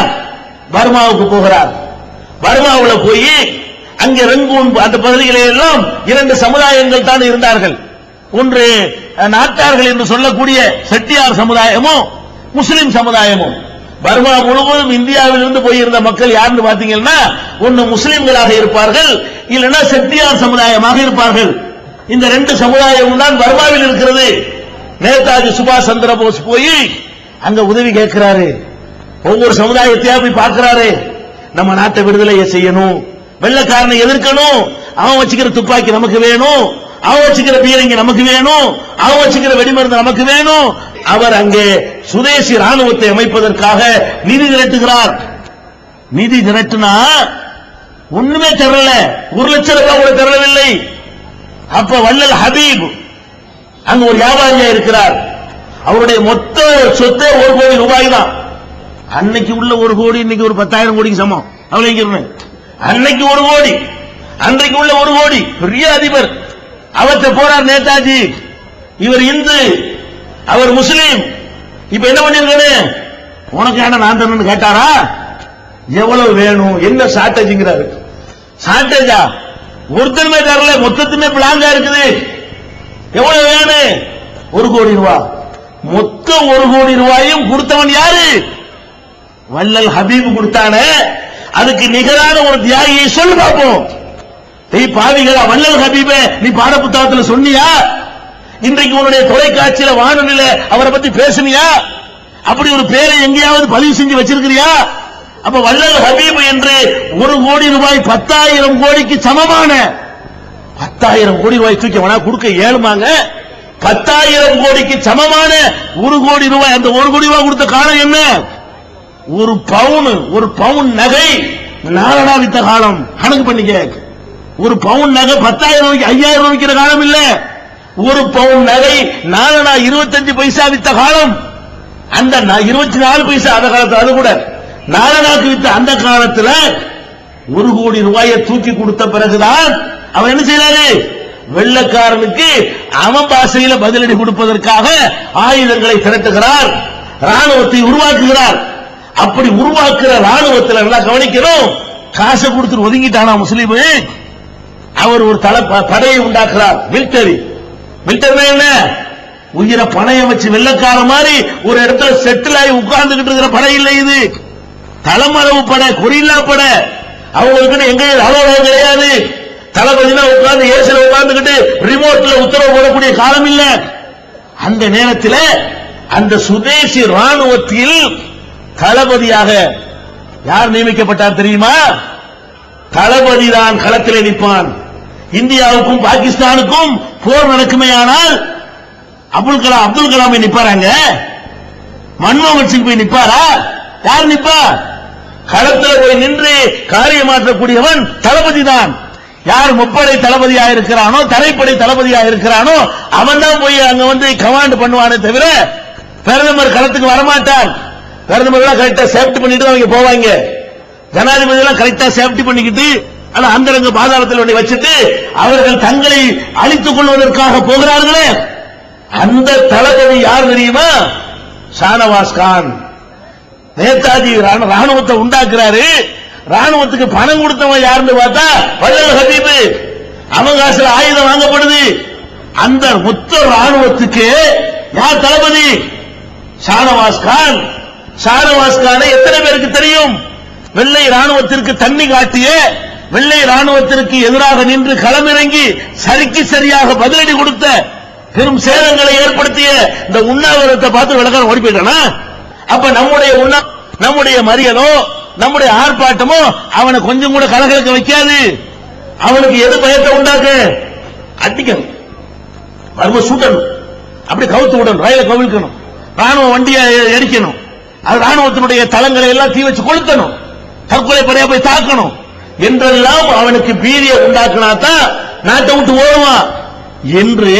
பர்மாவுக்கு போகிறார். பர்மாவில் போய் அங்கே ரங்கூன் அந்த பகுதிகளில் எல்லாம் 2 சமுதாயங்கள் தான் இருந்தார்கள். ஒன்று நாட்டார்கள் என்று சொல்லக்கூடிய செட்டியார் சமுதாயமும் முஸ்லிம் சமுதாயமும். பர்மா முழுவதும் இந்தியாவில் இருந்து போயிருந்த மக்கள் யாருன்னு பாத்தீங்கன்னா ஒன்னு முஸ்லிம்களாக இருப்பார்கள், இல்லைன்னா செட்டியார் சமுதாயமாக இருப்பார்கள். இந்த 2 சமுதாயம் தான் பர்மாவில் இருக்கிறது. நேதாஜி சுபாஷ் சந்திர போஸ் போய் அங்க உதவி கேட்கிறாரு. ஒவ்வொரு சமுதாயத்தையா போய் பார்க்கிறாரு. நம்ம நாட்டை விடுதலை செய்யணும், வெள்ளைக்காரனை எதிர்க்கணும், அவன் வச்சுக்கிற துப்பாக்கி நமக்கு வேணும், அவன் வச்சுக்கிற பீரங்கி நமக்கு வேணும், அவன் வச்சுக்கிற வெடிமருந்து நமக்கு வேணும். அவர் அங்கே சுதேசி ராணுவத்தை அமைப்பதற்காக நிதி திரட்டுகிறார். நிதி திரட்டுனா ஒண்ணுமே தரல, 1 லட்சம் ரூபாய் கூட தரவில்லை. அப்ப வள்ளல் ஹபீப் அங்க ஒரு வியாபாரியா இருக்கிறார். அவருடைய மொத்த சொத்தே 1 கோடி ரூபாய் தான். அன்னைக்கு உள்ள 1 கோடி இன்னைக்கு ஒரு 10,000 கோடிக்கு சமம். அவ்வளவு அன்னைக்கு 1 கோடி, அன்றைக்கு உள்ள 1 கோடி. பெரிய அதிபர். அவர்கிட்ட போறார் நேதாஜி. இவர் இந்து, அவர் முஸ்லீம். இப்ப என்ன பண்ணிருக்காரு? உனக்கு என்ன நான் தரணும்னு கேட்டாரா? எவ்வளவு வேணும், என்ன ஷார்டேஜ்ங்கிறாரு. ஷார்டேஜா? ஒருத்தருமே தரல, மொத்தத்துமே பிளாங்கா இருக்குது. எவ்வளவு வேணும்? 1 கோடி ரூபாய். மொத்தம் 1 கோடி ரூபாயும் கொடுத்தவன் யாரு? வள்ளல் ஹபீப் கொடுத்தானே. அதுக்கு நிகரான ஒரு தியாகியை சொல்லு பார்ப்போம். பாவிகளா, வள்ளல் ஹபீபே நீ பாட புத்தகத்தில் சொன்னியா? இன்றைக்கு உன்னுடைய தொலைக்காட்சியில வானொலியில அவரை பத்தி பேசுனியா? அப்படி ஒரு பேரை எங்கேயாவது பதிவு செஞ்சு வச்சிருக்கிறியா? அப்ப வள்ளல் ஹபீப் என்று 1 கோடி ரூபாய் 10,000 கோடிக்கு சமமான 10,000 கோடி ரூபாய் தூக்கி வேணா கொடுக்க ஏழுமாங்க? 10,000 கோடிக்கு சமமான 1 கோடி ரூபாய். அந்த 1 கோடி ரூபாய் கொடுத்த காலம் என்ன? ஒரு பவுன் நகை நாலனா வித்த காலம். கணக்கு பண்ணிக்க. ஒரு பவுன் நகை 10,000 ரூபாய்க்கு 5,000 ரூபாய் விற்கிற காலம் இல்ல. ஒரு பவுன் நகை நாலனா 25 பைசா வித்த காலம். அந்த 24 பைசா அந்த காலத்தில், அது கூட நாலனாக்கு வித்த அந்த காலத்தில் 1 கோடி ரூபாயை தூக்கி கொடுத்த பிறகுதான் அவன் என்ன செய்யறாரு? வெள்ளைக்காரனுக்கு அவன் பாஷையில பதிலடி கொடுப்பதற்காக ஆயுதங்களை திரட்டுகிறார், ராணுவத்தை உருவாக்குகிறார். அப்படி உருவாக்குற ராணுவத்தில் நல்லா கவனிக்கணும். காசை கொடுத்து ஒதுங்கிட்டானா முஸ்லீம்? அவர் ஒரு படையை உண்டாக்குறார். மிலிட்டரி என்ன? உயிரை பணையம் வச்சு வெள்ளைக்கார மாதிரி ஒரு இடத்துல செட்டில் ஆகி உட்கார்ந்துகிட்டு இருக்கிற படை இல்லை. இது தலைமறைவு படை, கொரில்லா படை. அவங்களுக்கு எங்க அலுவலகம் கிடையாது. தளபதினா உட்கார்ந்து ஏசில உட்கார்ந்துகிட்டு ரிமோட்ல உத்தரவு போடக்கூடிய காலம் இல்ல. அந்த நேரத்தில் அந்த சுதேசி ராணுவத்தில் தளபதியாக யார் நியமிக்கப்பட்டார் தெரியுமா? தளபதி தான் களத்தில் நிற்பான். இந்தியாவுக்கும் பாகிஸ்தானுக்கும் போர் நடக்குமேயானால் அப்துல் கலாம் நிற்பாராங்க? மன்மோகன் சிங் போய் நிற்பாரா? யார் நிற்பா? களத்தில் போய் நின்று காரியமாற்றக்கூடியவன் தளபதி தான். யார் முப்படை தளபதியா இருக்கிறானோ, தரைப்படை தளபதியா இருக்கிறானோ அவன் தான் போய் அங்க வந்து கமாண்ட் பண்ணுவானே தவிர பிரதமர் களத்துக்கு வரமாட்டார். பிரதமர் எல்லாம் கரெக்டா சேஃப்டி பண்ணிட்டு அவங்க போவாங்க. ஜனாதிபதி எல்லாம் கரெக்டா சேஃப்டி பண்ணிக்கிட்டு அந்தரங்க பாதாளத்தில் வச்சுட்டு அவர்கள் தங்களை அழித்துக் கொள்வதற்காக போகிறார்களே, அந்த தளபதி யார் தெரியுமா? ஷானவாஸ் கான். நேதாஜி ராணுவத்தை உண்டாக்குறாரு. ராணுவத்துக்கு பணம் கொடுத்தவன் யாருன்னு பார்த்தா வள்ளல் ஹபீப். அவங்க காசுல ஆயுதம் வாங்கப்படுது. அந்த மொத்த ராணுவத்துக்கு யார் தளபதி? ஷானவாஸ் கான். ஷானவாஸ் கானை எத்தனை பேருக்கு தெரியும்? வெள்ளை ராணுவத்திற்கு தண்ணி காட்டிய, வெள்ளை ராணுவத்திற்கு எதிராக நின்று களமிறங்கி சரிக்கு சரியாக பதிலடி கொடுத்த, பெரும் சேதங்களை ஏற்படுத்திய இந்த உண்ணாவிரத்தை பார்த்து விளக்கம் ஓடி போயிட்டானா? அப்ப நம்முடைய மறியலோ நம்முடைய ஆர்ப்பாட்டமோ அவனை கொஞ்சம் கூட கலகலக்க வைக்காது. அவனுக்கு எது பயத்தை உண்டாக்கு? அடிக்கணும், வரும்போது சூட்டணும், அப்படி கவுத்து விடணும், ரயில கவிழ்க்கணும், ராணுவ வண்டியை எரிக்கணும், அது ராணுவத்தினுடைய தளங்களை எல்லாம் தீ வச்சு கொளுத்தணும், தற்கொலை படையா போய் தாக்கணும் என்றெல்லாம் அவனுக்கு பீதியை உண்டாக்குனாதான் நாட்டை விட்டு ஓடுவான் என்று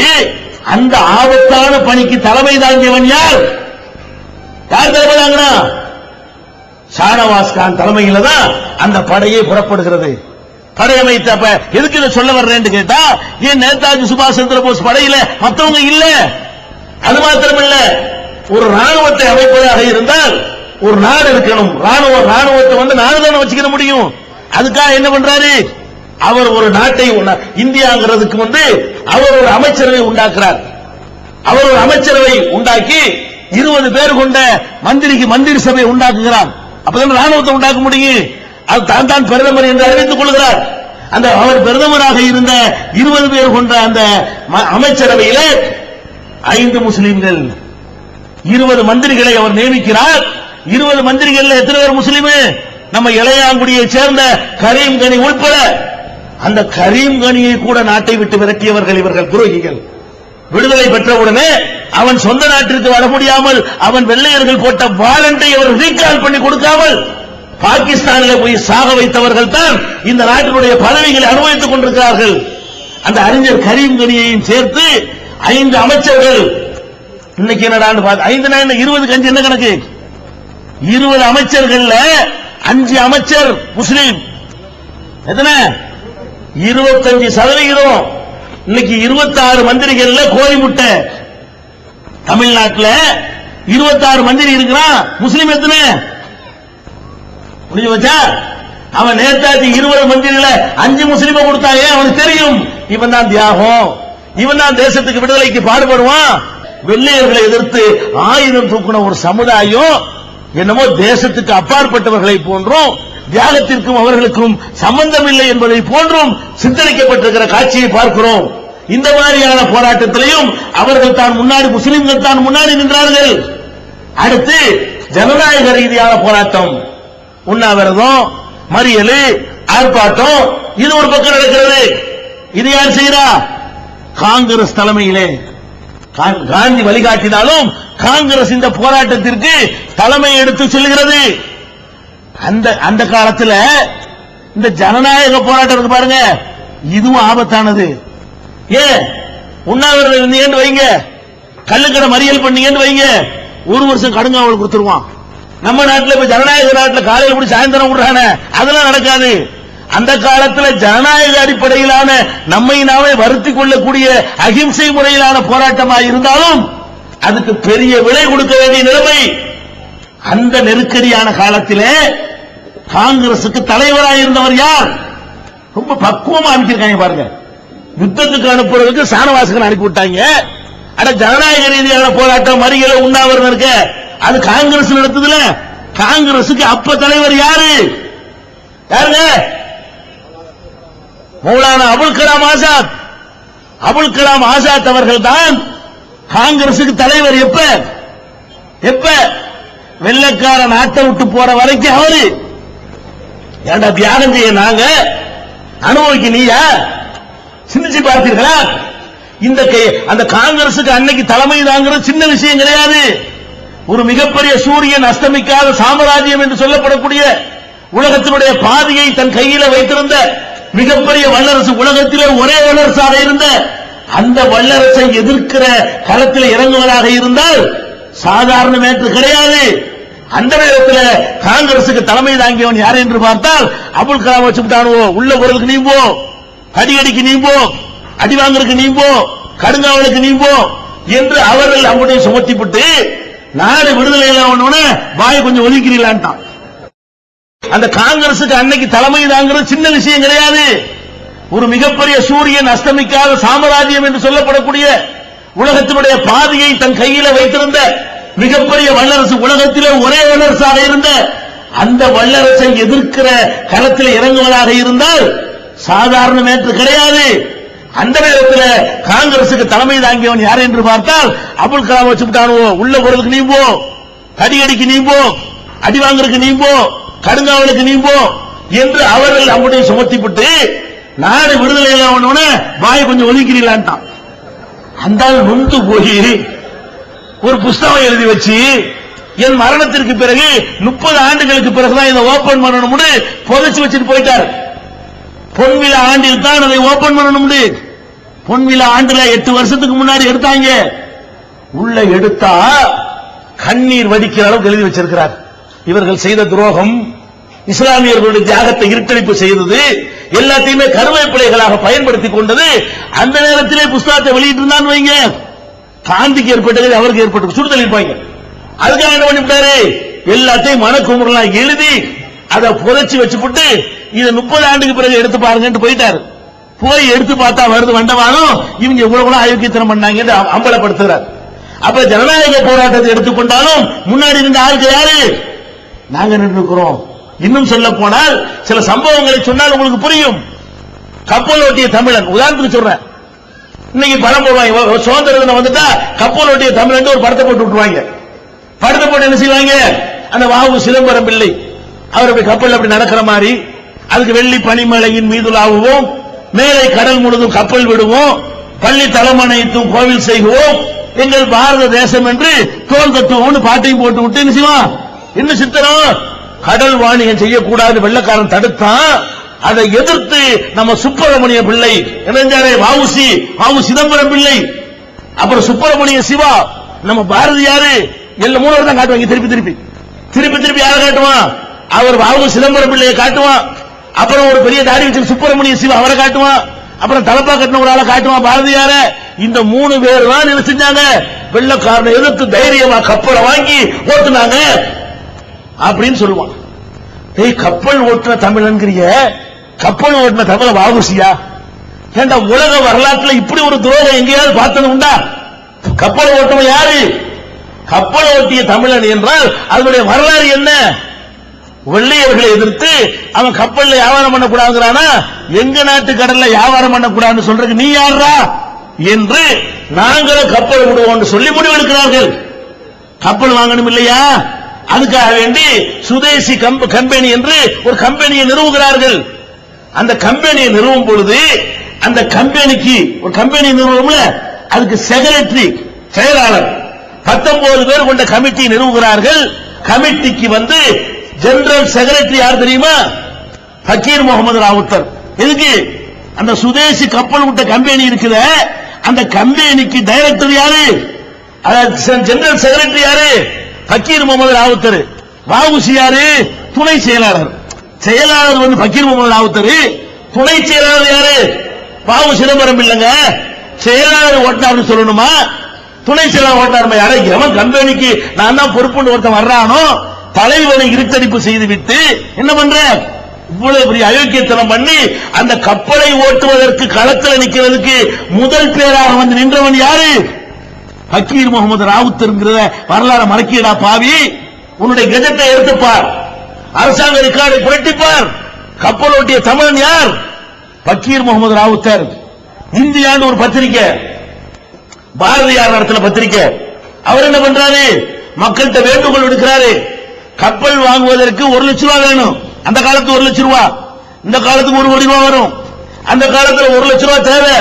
அந்த ஆபத்தான பணிக்கு தலைமை தாங்கியவன் யார்? யார் தலைமை தாங்கினா? ஷானவாஸ் கான் தலைமையில தான் அந்த படையை புறப்படுகிறது. படையமைத்த எதுக்கு இதை சொல்ல வர்றேன்னு கேட்டா, ஏன் நேதாஜி சுபாஷ் சந்திர போஸ் படையில மற்றவங்க இல்ல? அது மாத்திரமல்ல, ஒரு ராணுவத்தை அமைப்பதாக இருந்தால் ஒரு நாடு இருக்கணும். ராணுவத்தை வந்து நாடு தானே வச்சுக்க முடியும். அதுக்காக என்ன பண்றாரு? அவர் ஒரு நாட்டை, இந்தியாங்கிறதுக்கு வந்து அவர் ஒரு அமைச்சரவை உண்டாக்குறார். அவர் ஒரு அமைச்சரவை உண்டாக்கி 20 பேர் கொண்ட மந்திரி சபை உண்டாக்குகிறார். அப்பதான் ராணுவத்தை உண்டாக்க முடியும். அது தான் பிரதமர் என்று அறிவித்துக் கொள்கிறார். அந்த அவர் பிரதமராக இருந்த 20 பேர் கொண்ட அந்த அமைச்சரவையில 5 முஸ்லிம்கள், 20 மந்திரிகளை அவர் நியமிக்கிறார். 20 மந்திரிகள் எத்தனை பேர் முஸ்லிம்? நம்ம இளையாங்குடியை சேர்ந்த கரீம் கனி உட்பட. அந்த கரீம் கனியை கூட நாட்டை விட்டு விரட்டியவர்கள் இவர்கள் துரோகிகள். விடுதலை பெற்றவுடனே அவன் சொந்த நாட்டிற்கு வர முடியாமல் அவன் வெள்ளையர்கள் போட்ட வாரண்டை அவர் ரீகால் பண்ணி கொடுக்காமல் பாகிஸ்தானில் போய் சாக வைத்தவர்கள் தான் இந்த நாட்டினுடைய பதவிகளை அனுபவித்துக் கொண்டிருக்கிறார்கள். அந்த அறிஞர் கரீம் கனியையும் சேர்த்து 5 அமைச்சர்கள். இன்னைக்கு என்னடான்னு 5 20 கஞ்சி என்ன கணக்கு? 20 அமைச்சர்கள்ல 5 அமைச்சர் முஸ்லீம். எத்தனை? 25%. இன்னைக்கு 26 மந்திரிகள் கோழி முட்டை. தமிழ்நாட்டில் 26 மந்திரி இருக்கிறான், முஸ்லீம் எத்தனை? முடிஞ்சு வச்சா? அவன் நேதாஜி 20 மந்திரில 5 முஸ்லீமை கொடுத்தாங்க. அவனுக்கு தெரியும் இவன் தான் தியாகம், இவன் தான் தேசத்துக்கு விடுதலைக்கு பாடுபடுவான். வெள்ளையர்களை எதிர்த்து ஆயுதம் தூக்கின ஒரு சமுதாயம் என்னமோ தேசத்துக்கு அப்பாற்பட்டவர்களை போன்றும் தியாகத்திற்கும் அவர்களுக்கும் சம்பந்தம் இல்லை என்பதை போன்றும் சித்தரிக்கப்பட்டிருக்கிற காட்சியை பார்க்கிறோம். இந்த மாதிரியான போராட்டத்திலையும் அவர்கள் தான் முன்னாடி, முஸ்லிம்கள் தான் முன்னாடி நின்றார்கள். அடுத்து ஜனநாயக ரீதியான போராட்டம், உண்ணாவிரதம், மறியல், ஆர்ப்பாட்டம், இது ஒரு பக்கம் நடக்கிறது. இது யார் செய்கிறா? காங்கிரஸ் தலைமையிலே. காந்தி வழிகாட்டினாலும் காங்கிரஸ் இந்த போராட்டத்திற்கு தலைமை எடுத்து செல்கிறது. அந்த காலத்தில் இந்த ஜனநாயக போராட்டம் பாருங்க, இதுவும் ஆபத்தானது. ஏன்? உண்ணாவிரதம் இருந்தீங்கன்னு வைங்க, கள்ளுக்கடை மறியல் பண்ணீங்கன்னு வைங்க, 1 வருஷம் கடுங்காவல் கொடுத்துருவான். நம்ம நாட்டில் இப்ப ஜனநாயக நாட்டில் காலையில் கூட சாயந்தரம் விடுறானே, அதெல்லாம் நடக்காது. அந்த காலத்தில் ஜனநாயக அடிப்படையிலான நம்மை நாமே வருத்திக் கொள்ளக்கூடிய அகிம்சை முறையிலான போராட்டமாக இருந்தாலும் அதுக்கு பெரிய விலை கொடுக்க வேண்டிய நிலைமை. அந்த நெருக்கடியான காலத்திலே காங்கிரசுக்கு தலைவராக இருந்தவர் யார்? ரொம்ப பக்குவமா அனுப்பிச்சிருக்காங்க பாருங்க. யுத்தத்துக்கு அனுப்புறதுக்கு ஷானவாஸுக்கு அனுப்பி விட்டாங்க. ஆனா ஜனநாயக ரீதியான போராட்டம், மறியல, உண்ணாவிரதம் இருக்க அது காங்கிரஸ் நடத்துதுல. காங்கிரசுக்கு அப்ப தலைவர் யாரு? யாருங்க? மௌலானா அபுல் கலாம் ஆசாத். அபுல் கலாம் ஆசாத் அவர்கள் தான் காங்கிரசுக்கு தலைவர். எப்ப வெள்ளக்கார நாட்டை விட்டு போற வரைக்கும் அவரு. ஏண்டா தியாகம் செய்ய நாங்க அனுபவிக்க நீயா? சிந்திச்சு பார்த்தீர்களா? அந்த காங்கிரசுக்கு அன்னைக்கு தலைமை தாங்கிறது சின்ன விஷயம் கிடையாது. ஒரு மிகப்பெரிய சூரியன் அஸ்தமிக்காத சாம்ராஜ்யம் என்று சொல்லப்படக்கூடிய உலகத்தினுடைய பாதியை தன் கையில வைத்திருந்த மிகப்பெரிய வல்லரசு, உலகத்திலே ஒரே வல்லரசாக இருந்த அந்த வல்லரசை எதிர்க்கிற களத்தில் இறங்குவதாக இருந்தால் சாதாரண மேற்று கிடையாது. அந்த நேரத்தில் காங்கிரசுக்கு தலைமை தாங்கியவன் யார் என்று பார்த்தால் அபுல் கலாம் வச்சுட்டானுவோ. உள்ள பொருளுக்கு நீ போ, கடிகடிக்கு நீ போ, அடி வாங்குறதுக்கு நீ போ, கடுங்காவலுக்கு நீ போ என்று அவர்கள் அவனுடைய சுமத்திவிட்டு நாடு விடுதலை வாயை கொஞ்சம் ஒதுக்கிறீங்களான்ட்டான். அந்த காங்கிரசுக்கு அன்னைக்கு தலைமை தாங்கிறது சின்ன விஷயம் கிடையாது. ஒரு மிகப்பெரிய சூரியன் அஸ்தமிக்காத சாம்ராஜ்யம் என்று சொல்லப்படக்கூடிய உலகத்தினுடைய பாதையை தன் கையில வைத்திருந்த மிகப்பெரிய வல்லரசு, உலகத்திலே ஒரே வல்லரசாக இருந்த அந்த வல்லரசை எதிர்க்கிற களத்தில் இறங்குவதாக இருந்தால் சாதாரண மேற்று கிடையாது. அந்த நேரத்தில் காங்கிரசுக்கு தலைமை தாங்கியவன் யார் என்று பார்த்தால் அபுல் கலாம் வச்சுட்டானுவோ. உள்ள பொருளுக்கு நீ போ, கடிகடிக்கு நீ போ, அடி வாங்குறதுக்கு நீ போ, கடுங்காவலுக்கு நீ போ என்று அவர்கள் அவனுடைய சுமத்திவிட்டு நாடு விடுதலை வாயை கொஞ்சம் ஒதுக்கிறீங்களான்ட்டான். அந்த நொந்து போய் ஒரு புஸ்தகம் எழுதி வச்சு என் மரணத்திற்கு பிறகு 30 ஆண்டுகளுக்கு பிறகுதான் இதை ஓபன் பண்ணணும்னு புதைச்சு வச்சுட்டு போயிட்டார். பொன்விழா ஆண்டில் தான் அதை ஓபன் பண்ணணும். பொன்விழா ஆண்டுல 8 வருஷத்துக்கு முன்னாடி எடுத்தாங்க. உள்ள எடுத்தா கண்ணீர் வடிக்கிற அளவுக்கு எழுதி வச்சிருக்கிறார். இவர்கள் செய்த துரோகம், இஸ்லாமியர்களுடைய தியாகத்தை இருட்டடிப்பு செய்தது, எல்லாத்தையுமே கருவேப்பிலைகளாக பயன்படுத்திக் கொண்டது. அந்த நேரத்திலே புஸ்தகத்தை வெளியிட்டு இருந்தான்னு வைங்க, காந்திக்கு ஏற்பட்டது அவருக்கு ஏற்பட்டு சுடுதல் இருப்பாங்க. அதுக்காக என்ன பண்ணிவிட்டாரு, எல்லாத்தையும் மனக்குமுறலாம் எழுதி அதை புதைச்சி வச்சுட்டு இதை 30 ஆண்டுக்கு பிறகு எடுத்து பாருங்க போயிட்டாரு. போய் எடுத்து பார்த்தா வருது வண்டவானம், இவங்க இவ்வளவு அயோக்கியத்தனம் பண்ணாங்க அம்பலப்படுத்துறார். அப்ப ஜனநாயக போராட்டத்தை எடுத்துக்கொண்டாலும் முன்னாடி இருந்த ஆளுக்கு யாரு, நாங்க நின்றுக்கிறோம். இன்னும் சொல்ல போனால் சில சம்பவங்களை சொன்னால் உங்களுக்கு புரியும். கப்பல் ஓட்டிய தமிழன் உதாரணத்துக்கு சொல்றேன். இன்னைக்கு படம் போடுவாங்க, சுதந்திர தினம் வந்துட்டா கப்பல் ஓட்டிய தமிழன் ஒரு படத்தை போட்டு விட்டுருவாங்க. படத்தை போட்டு என்ன செய்வாங்க, அந்த வாவு சிதம்பரம் பிள்ளை அவர் கப்பல் அப்படி நடக்கிற மாதிரி, அதுக்கு வெள்ளி பனிமலையின் மீதுலாவுவோம், மேலே கடல் முழுதும் கப்பல் விடுவோம், பள்ளி தலைமனைத்தும் கோவில் செய்வோம், எங்கள் பாரத தேசம் என்று தோல் தத்துவம் பாட்டையும் போட்டு விட்டு என்ன செய்வோம், என்ன சித்திரம், கடல் வாணிகம் செய்யக்கூடாது வெள்ளக்காரன் தடுத்தான். அதை எதிர்த்து நம்ம சுப்பிரமணிய பிள்ளை இணைஞ்சாரே, வாவு சிதம்பரம் பிள்ளை, அப்புறம் சுப்பிரமணிய சிவா, நம்ம பாரதியாரு, எல்லாம் 3 தான் காட்டுவாங்க. திருப்பி யாரை காட்டுவான், அவர் வாவு சிதம்பரம் பிள்ளையை காட்டுவான். அப்புறம் ஒரு பெரிய தாடி வச்சு சுப்பிரமணிய சிவா அவரை காட்டுவான். அப்புறம் தலப்பா கட்டின ஒரு ஆளை காட்டுவான் பாரதியார. இந்த 3 பேர் தான் என்ன செஞ்சாங்க, வெள்ளக்காரனை எதிர்த்து தைரியமா கப்பலை வாங்கி ஓட்டுனாங்க அப்படின்னு சொல்லுவான். கப்பல் ஓட்டுன தமிழன்கிறிய, கப்பல் ஓட்டுன தமிழ வாவுசியா? ஏண்டா உலக வரலாற்றுல இப்படி ஒரு துரோகம் எங்கேயாவது பார்த்தது உண்டா? கப்பல் ஓட்டுவன் யாரு? கப்பல் ஓட்டிய தமிழன் என்றால் அதனுடைய வரலாறு என்ன? வெள்ளையர்களை எதிர்த்து அவன் கப்பல்ல வியாபாரம் பண்ணக்கூடாதுங்கிறானா, எங்க நாட்டு கடல்ல வியாபாரம் பண்ணக்கூடாதுன்னு சொல்றதுக்கு நீ யாரா என்று நாங்களும் கப்பல் விடுவோம் சொல்லி முடிவெடுக்கிறார்கள். கப்பல் வாங்கணும் இல்லையா, அதுக்காக வேண்டி சுதேசி கம்பெனி என்று ஒரு கம்பெனியை நிறுவுகிறார்கள். அந்த கம்பெனியை நிறுவும் பொழுது அந்த கம்பெனிக்கு ஒரு கம்பெனி நிறுவனம்ல, அதுக்கு செக்ரட்டரி செயலாளர் 19 பேர் கொண்ட கமிட்டி நிறுவுகிறார்கள். கமிட்டிக்கு வந்து ஜெனரல் செக்ரட்டரி யார் தெரியுமா? ஃபக்கீர் முகமது ராவுத்தர். எதுக்கு? அந்த சுதேசி கப்பல் விட்ட கம்பெனி இருக்குத, அந்த கம்பெனிக்கு டைரக்டர் யாரு, ஜெனரல் செக்ரட்டரி யாரு? ஃபக்கீர் முகமது ராவுத்தர். வாவுசி யாரு? துணை செயலாளர். செயலாளர் வந்து ஃபக்கீர் முகமது ராவுத்தர், துணை செயலாளர் யாரு? வாவு சிதம்பரம் இல்லங்க. செயலாளர் ஓட்டினார்னு சொல்லணுமா, துணை செயலாளர் ஓட்டினார் யாரு? எவன் கம்பெனிக்கு நான் தான் பொறுப்புன்னு ஒருத்தன் வர்றானோ, தலைவனை இருட்டடிப்பு செய்துவிட்டு என்ன பண்ற, இவ்வளவு பெரிய அயோக்கியத்தனம் பண்ணி அந்த கப்பலை ஓட்டுவதற்கு களத்தில் நிற்கிறதுக்கு முதல் பேராக வந்து நின்றவன் யாரு? ஃபக்கீர் முகமது ராவுத்தர். வரலாறு மறக்கியடா பாவி, உன்னுடைய கெஜெட்டை எடுத்துப்பார், அரசாங்க ரெக்கார்டை புரட்டிப்பார். கப்பல் ஓட்டிய தமிழன் யார்? ஃபக்கீர் முகமது ராவுத்தர். இந்தியான்னு ஒரு பத்திரிகை, பாரதியார் நடத்தின பத்திரிகை. அவர் என்ன பண்றாரு, மக்கள்கிட்ட வேண்டுகோள் விடுக்கிறாரு, கப்பல் வாங்குவதற்கு 1 லட்சம் ரூபாய் வேணும். அந்த காலத்து 1 லட்சம் ரூபாய், இந்த காலத்துக்கு 1 கோடி ரூபாய் வரும். அந்த காலத்துல 1 லட்சம் ரூபாய் தேவை.